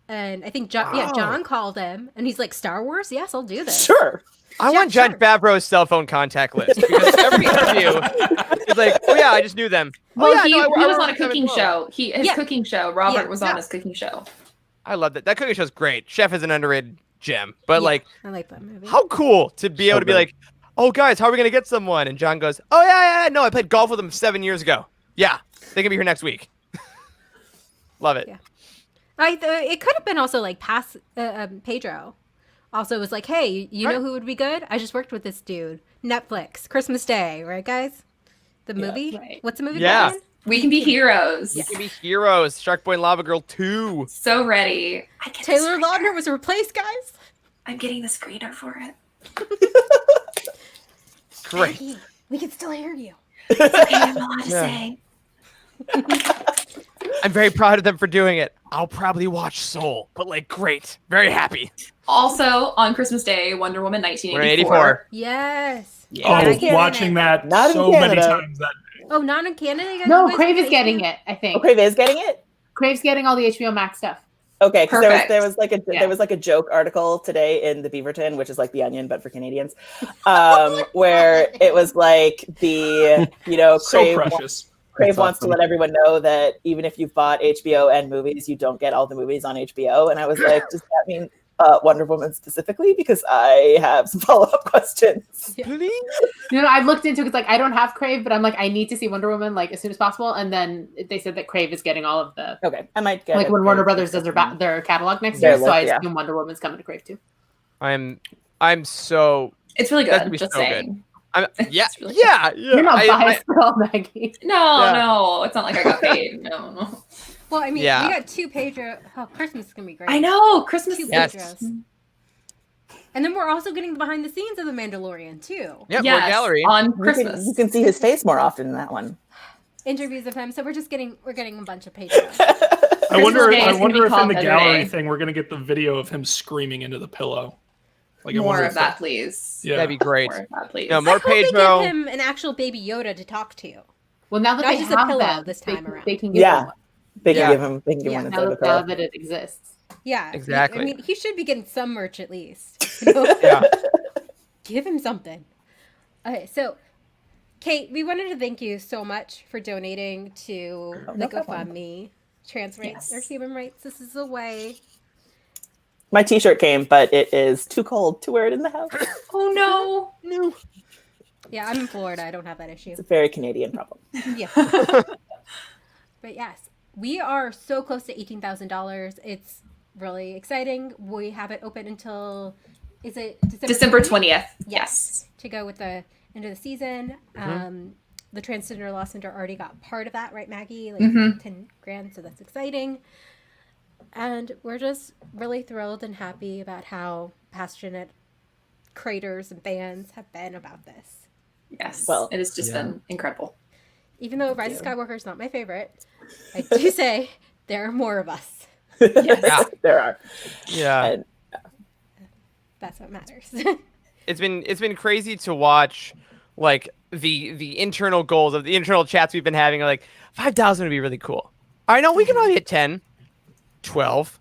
and I think John called him, and he's like, "Star Wars? Yes, I'll do this." Sure. I Yeah, want Judge sure. Favreau's cell phone contact list, because every interview is like, oh yeah, I just knew them. Well, oh, yeah, he no, I was worked on a with them as cooking well. show. His Yeah. cooking show. Robert Yeah. was on his cooking show. I love that. That cooking show's great. Chef is an underrated gem, but Yeah, like, I like that movie. how cool to be So able to be good. like, oh guys, how are we gonna get someone? And John goes, oh yeah, no, I played golf with them 7 years ago. Yeah, they can be here next week. Love it. Yeah. It could have been also like past Pedro, also was like, hey, you know who would be good? I just worked with this dude. Netflix, Christmas Day, right, guys? The movie? right. What's the movie Yeah. called? We can be heroes. We can be heroes. Shark Boy and Lava Girl 2. So ready. Taylor Lautner was replaced, guys. I'm getting the screener for it. Great. Maggie, we can still hear you. I have a lot to say. I'm very proud of them for doing it. I'll probably watch Soul, but like, great. Very happy. Also, on Christmas Day, Wonder Woman We're 1984. in 84. Yes. Oh, watching that Not in so many Canada. times that Oh, not in Canada? You guys- No, you guys Crave is play getting Canada? it, I think. Oh, Crave is getting it? Crave's getting all the HBO Max stuff. Okay, because Perfect. there was like a Yeah. there was like a joke article today in the Beaverton, which is like the Onion but for Canadians, where it was like the so Crave precious. Crave That's wants to awesome. let everyone know that even if you've bought HBO and movies, you don't get all the movies on HBO. And I was like, does that mean Wonder Woman specifically? Because I have some follow-up questions. Please? I looked into it because like I don't have Crave, but I'm like I need to see Wonder Woman like as soon as possible. And then they said that Crave is getting all of the Okay, I might get like it. when Warner Brothers does their catalog next year. Their So I list, yeah. assume Wonder Woman's coming to Crave too. I'm so It's really That's gonna good. be Just so good. saying. yeah, It's really good. yeah. You're not biased at all, Maggie. No, Yeah. no, it's not like I got paid. No. Well, I mean, Yeah. we got 2 Pedro. Oh, Christmas is going to be great. I know Christmas. 2 Yes. Pedros. And then we're also getting the behind the scenes of The Mandalorian, too. Yep, Yes, more gallery. on You Christmas. can see his face more often in that one. Interviews of him. So we're getting a bunch of Pedros. I wonder. Day is I gonna wonder be if in called the Better gallery Day. thing we're gonna get the video of him screaming into the pillow. Like I More wonder of if that, please. Yeah. That'd be great. More of that, please. No, more I hope they Pedro. give him an actual baby Yoda to talk to. Well, now that Not they just a have pillow them, this they time can, around. they can give Yeah. them one. They can Yeah. give him Yeah. one Now inside the that, pillow. now that it exists. Yeah. Exactly. I mean, he should be getting some merch at least. You know? Yeah. Give him something. Okay, so Kate, we wanted to thank you so much for donating to Oh, the no problem. GoFundMe. Trans rights Yes. or human rights. This is a way. My T-shirt came, but it is too cold to wear it in the house. Oh no. Yeah, I'm in Florida. I don't have that issue. It's a very Canadian problem. Yeah. But yes, we are so close to $18,000. It's really exciting. We have it open until, is it December 20th? 20th. Yes. To go with the end of the season. The Transgender Law Center already got part of that, right, Maggie? Like Mhm. 10 grand, so that's exciting. And we're just really thrilled and happy about how passionate creators and fans have been about this. Yes. Well, it has just yeah. been incredible. Even though Rise of Skywalker is not my favorite, I do say there are more of us. Yes. Yeah. There are. Yeah. And That's what matters. It's been crazy to watch like the internal goals of the internal chats we've been having are like 5,000 would be really cool. I know we can probably hit 10, 12,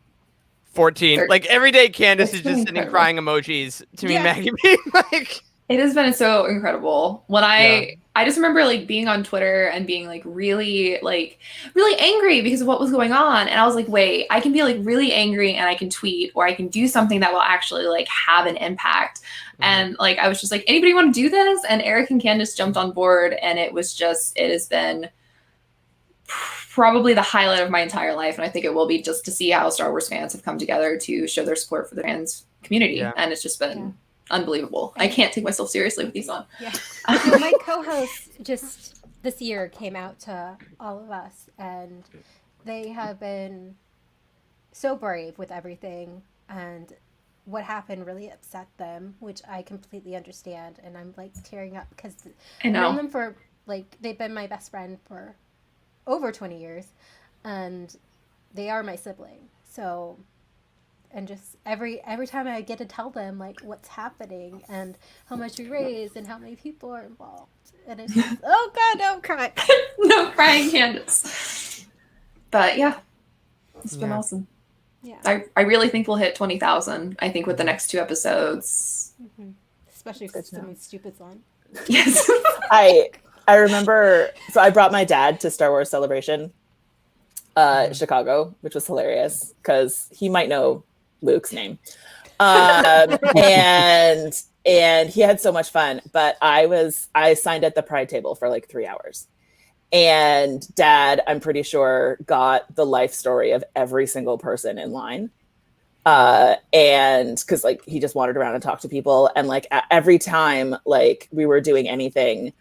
14. Like every day Candace is It's just been sending incredible. crying emojis to me Yeah. and Maggie being like It has been so incredible. When I just remember like being on Twitter and being like really angry because of what was going on. And I was like, wait, I can be like really angry and I can tweet or I can do something that will actually like have an impact. And like I was just like, anybody want to do this? And Eric and Candace jumped on board and it has been probably the highlight of my entire life. And I think it will be just to see how Star Wars fans have come together to show their support for the trans community. Yeah. And it's just been unbelievable. I can't take myself seriously with these on. Yeah. So my co-host just this year came out to all of us, and they have been so brave with everything, and what happened really upset them, which I completely understand, and I'm like tearing up because I I've known know. them for like they've been my best friend for over 20 years, and they are my sibling. So, and just every time I get to tell them like what's happening and how much we raised and how many people are involved, and it's just, oh god, don't cry. No crying Candace. But yeah, it's been Yeah. awesome. Yeah, I really think we'll hit 20,000. I think with the next 2 episodes. especially if Good to know. something stupid's on. Yes. I remember, so I brought my dad to Star Wars Celebration, Chicago, which was hilarious because he might know Luke's name, and he had so much fun. But I signed at the Pride table for like 3 hours, and Dad, I'm pretty sure, got the life story of every single person in line. And because like he just wandered around and talked to people, and like every time like we were doing anything,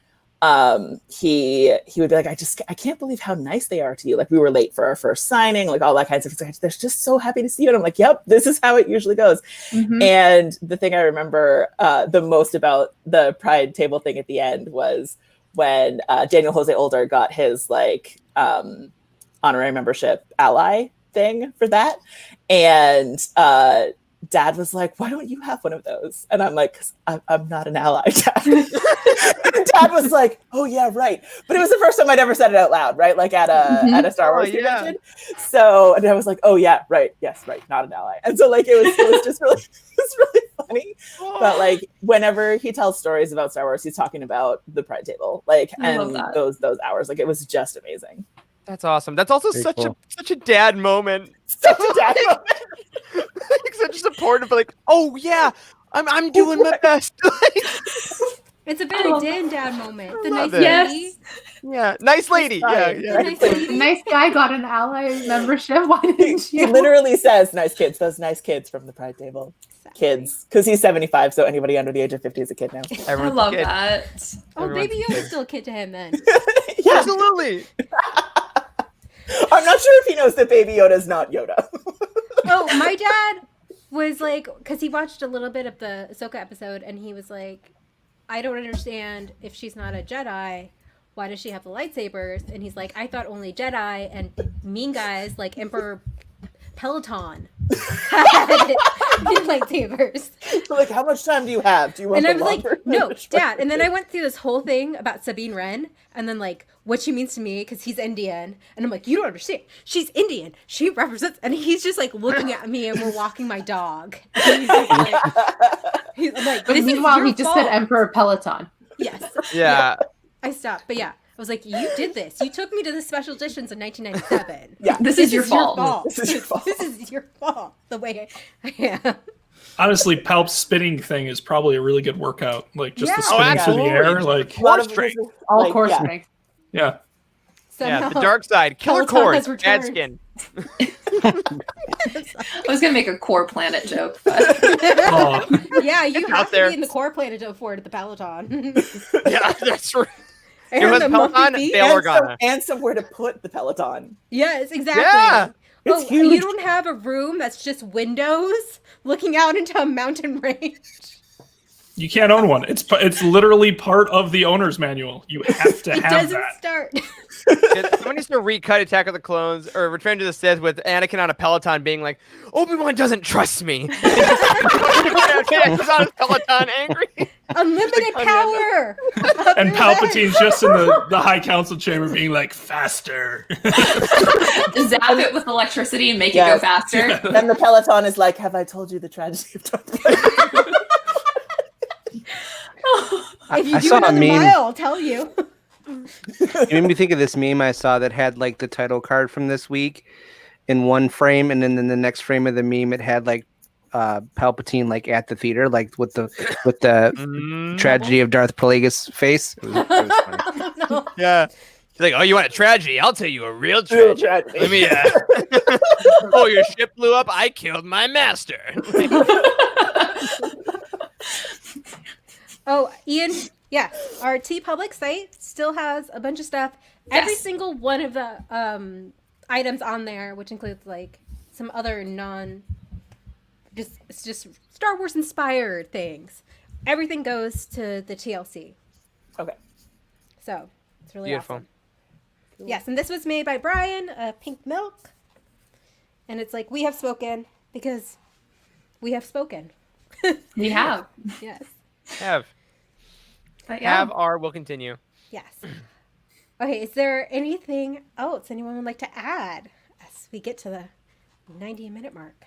he would be like, I can't believe how nice they are to you. Like we were late for our first signing, like all that kind of stuff. Like, they're just so happy to see you. And I'm like, yep, this is how it usually goes. Mhm. And the thing I remember the most about the Pride table thing at the end was when Daniel Jose Older got his like honorary membership ally thing for that. And Dad was like, why don't you have one of those? And I'm like, 'cause I'm not an ally, Dad. Dad was like, oh yeah, right. But it was the first time I'd ever said it out loud, right? Like at a Star Wars convention. So, and I was like, oh yeah, right. Yes, right. Not an ally. And so like, it was just really, it's really funny. But like, whenever he tells stories about Star Wars, he's talking about the Pride table, like, I love and that. those hours, like it was just amazing. That's awesome. That's also Very such cool. such a dad moment. Such a dad moment. Like, such support of like, oh yeah, I'm doing my best. It's a very Dan dad moment. The nice love it. lady. Yeah, nice lady. Yeah, Fine. yeah. The nice lady. The nice guy got an ally membership. Why didn't He you? literally says, nice kids, those nice kids from the Pride table. Kids. Because he's 75, so anybody under the age of 50 is a kid now. I Everyone's a love kid. that. Oh, Everyone's Baby a kid. Yoda's still a kid to him then. Yeah. Absolutely. I'm not sure if he knows that Baby Yoda's not Yoda. Oh, my dad was like, because he watched a little bit of the Ahsoka episode, and he was like, I don't understand, if she's not a Jedi, why does she have the lightsabers? And he's like, I thought only Jedi and mean guys like Emperor Peloton had lightsabers. Like, how much time do you have? Do you want And I the was like, longer? no, Dad. And then I went through this whole thing about Sabine Wren, and then like what she means to me because he's Indian, and I'm like, you don't understand. She's Indian. She represents, and he's just like looking at me, and we're walking my dog. And he's just like, I'm like, But this is meanwhile, your he just fault. said Emperor Peloton. Yes. Yeah. I stopped, but yeah, I was like, you did this. You took me to the special editions in 1997. Yeah. This is your fault. This is your fault. This is your fault. The way I am. Honestly, Palp's spinning thing is probably a really good workout. Like just Yeah. the spinning through the absolutely. air. Like A lot of strength. this is, All like, core yeah. strength. yeah. Yeah, Somehow- the dark side. Killer Peloton cores. has Bad returned. skin. I was gonna make a core planet joke, but Oh, Yeah, you It's have out to there. be in the core planet to afford the Peloton. Yeah, that's right. And It was the Peloton, monkey feet. Bail And, Organa. and somewhere to put the Peloton. Yes, exactly. Yeah. It's Oh, huge. you don't have a room that's just windows looking out into a mountain range. you can't own one. It's literally part of the owner's manual. You have to It have doesn't that. start. Someone needs to recut Attack of the Clones or Return to the Sith with Anakin on a Peloton being like, Obi-Wan doesn't trust me. He's on his Peloton angry. Unlimited Like, power. And Palpatine's just in the High Council chamber being like, faster. zap it with electricity and make it Yeah. go faster. Then the Peloton is like, have I told you the tragedy of Darth Vader? If you I do saw a another meme. mile, I'll tell you. It made me think of this meme I saw that had like the title card from this week in one frame, and then in the next frame of the meme it had like Palpatine like at the theater, like with the tragedy of Darth Plagueis face. It was funny. No. Yeah. He's like, oh, you want a tragedy? I'll tell you a real Real tragedy. tragedy. Let me, oh, your ship blew up? I killed my master. Oh, Ian, yeah, our T Public site still has a bunch of stuff. Every Yes. single one of the items on there, which includes like some other it's just Star Wars inspired things. Everything goes to the TLC. Okay. So it's really Beautiful. awesome. Yes, and this was made by Brian, Pink Milk. And it's like, we have spoken because we have spoken. We have. Yes. But yeah. Have, are, will continue. Yes. Okay, is there anything else anyone would like to add as we get to the 90-minute mark?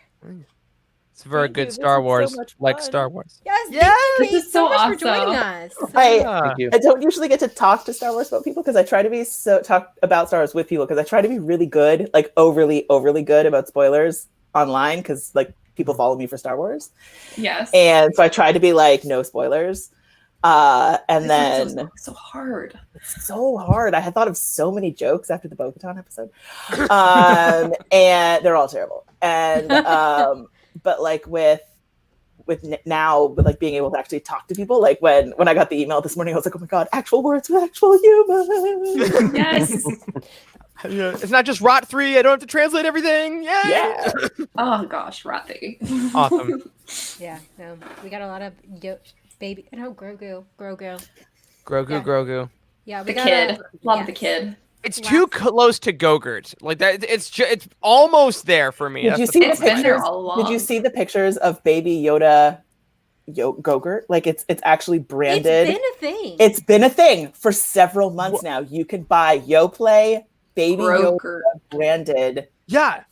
It's very Thank you. good This Star is so Wars, much like fun. Star Wars. Yes, Yes, thank you this Kate, is so so much for joining awesome. us. I Thank you. don't usually get to talk to Star Wars about people because I try to be talk about Star Wars with people because I try to be really good, like overly good about spoilers online because like people follow me for Star Wars, Yes. and so I try to be like no spoilers. And This is then so hard. it's so hard. I had thought of so many jokes after the Bo-Katan episode, and they're all terrible. And but like with now with like being able to actually talk to people, like when I got the email this morning, I was like, oh my god, actual words with actual humans. Yes. It's not just Rot 3. I don't have to translate everything. Yay! Yeah. Oh gosh, Rothy. Awesome. Yeah, no, we got a lot of baby. No, Grogu. Grogu, Yeah. Grogu. Yeah, we The got kid. Love yes. the kid. It's too close to Gogurt. Like that. It's almost there for me. Did That's you the see the It's been there pictures? all Did you along. see the pictures of Baby Yoda Gogurt? Like it's actually branded. It's been a thing. It's been a thing for several months now. You can buy YoPlay Baby Yoda Grogu. branded Yeah.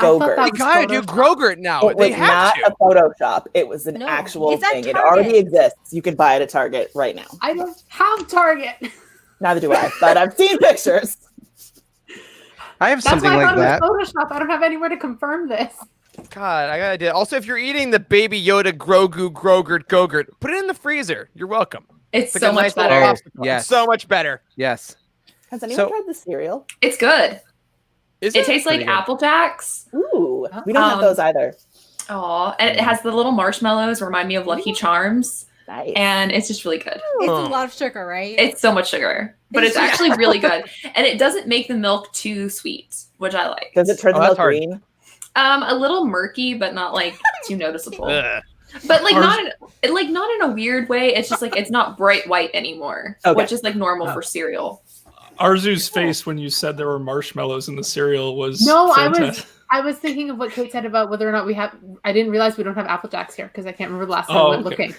I thought Gogurt. that They was gotta do Photoshop. Grogurt now. It was They have not to. a Photoshop. It was an No, actual it's at thing. It Target. already exists. You can buy it at Target right now. I don't have Target. Neither do I, but I've seen pictures. I have That's something why I like thought that. it was Photoshop. I don't have anywhere to confirm this. God, I gotta do it. Also, if you're eating the Baby Yoda Grogu Gogurt, put it in the freezer. You're welcome. It's Like so a much nice little better. popsicle. Yes. It's so much better. Yes. Has anyone So- tried the cereal? It's good. Is It tastes like Pretty good. Apple Jacks. Ooh, we don't have those either. Aw, and it has the little marshmallows, remind me of Lucky Charms, Nice. and it's just really good. It's a Oh. lot of sugar, right? It's so much sugar, but it's actually really good, and it doesn't make the milk too sweet, which I like. Does it turn the Oh, that's milk hard. green? A little murky, but not like too noticeable. Ugh. But like Ours- not in a weird way. It's just like it's not bright white anymore, Okay. which is like normal for cereal. Arzu's face when you said there were marshmallows in the cereal was No, fantastic. I was thinking of what Kate said about whether or not we have. I didn't realize we don't have Apple Jacks here because I can't remember the last time Oh, I went okay. looking.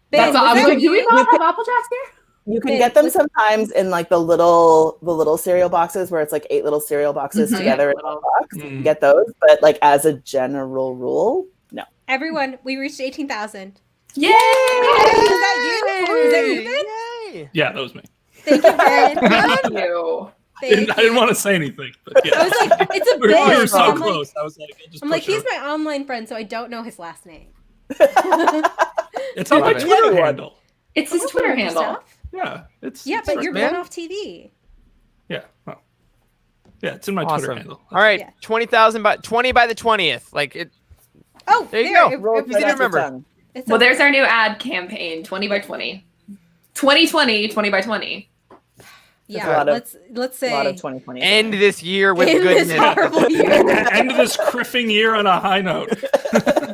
Ben, That's all. I was was that like, do we you? not have Apple Jacks here? You can Ben, get them was- sometimes in like the little cereal boxes where it's like 8 little cereal boxes Mhm. together in one box. You Mm. can get those, but like as a general rule, no. Everyone, we reached 18,000. Yay! Is that you? Is that you, Ben? Yay! Yeah, that was me. Thank you, Ben. Thank you. I Thank didn't you. want to say anything, but yeah. I was like, it's a we were Ben. so I'm like, close. I was like, I'll just I'm like, push he's it. my online friend, so I don't know his last name. It's on my Love it. Twitter Everyone. handle. It's his Twitter Your handle. stuff? Yeah, it's Yeah, it's but right you're there. going off TV. Yeah, well, yeah, it's in my Twitter Awesome. handle. All right, Yeah. 20,000 by 20 by the 20th. Like it. Oh, There you go. Roll Easy right to off your remember. tongue. It's Well, okay. there's our new ad campaign, 20 by 20. 2020, 20 by 20. Yeah, a lot of- let's A lot of say 2020. End this year with in this goodness. horrible year. End of this criffing year on a high note.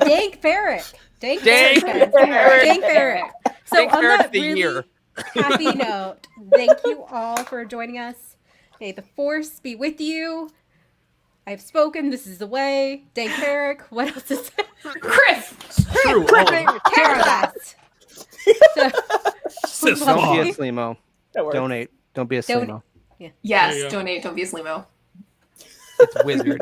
Dank Ferrick. Dank Dank Ferrick. Ferrick. Dank Ferrick. So Dank on Ferrick that the really year. happy note, thank you all for joining us. May the force be with you. I've spoken. This is the way. Dank Ferrick. What else is there? Chris! True. Oh, Caragas. sis Don't Don't be a law. Slimo. That works. Donate. Don't be a Don't- Slimo. Yes, There you go. donate, don't be a Slimo. It's wizard.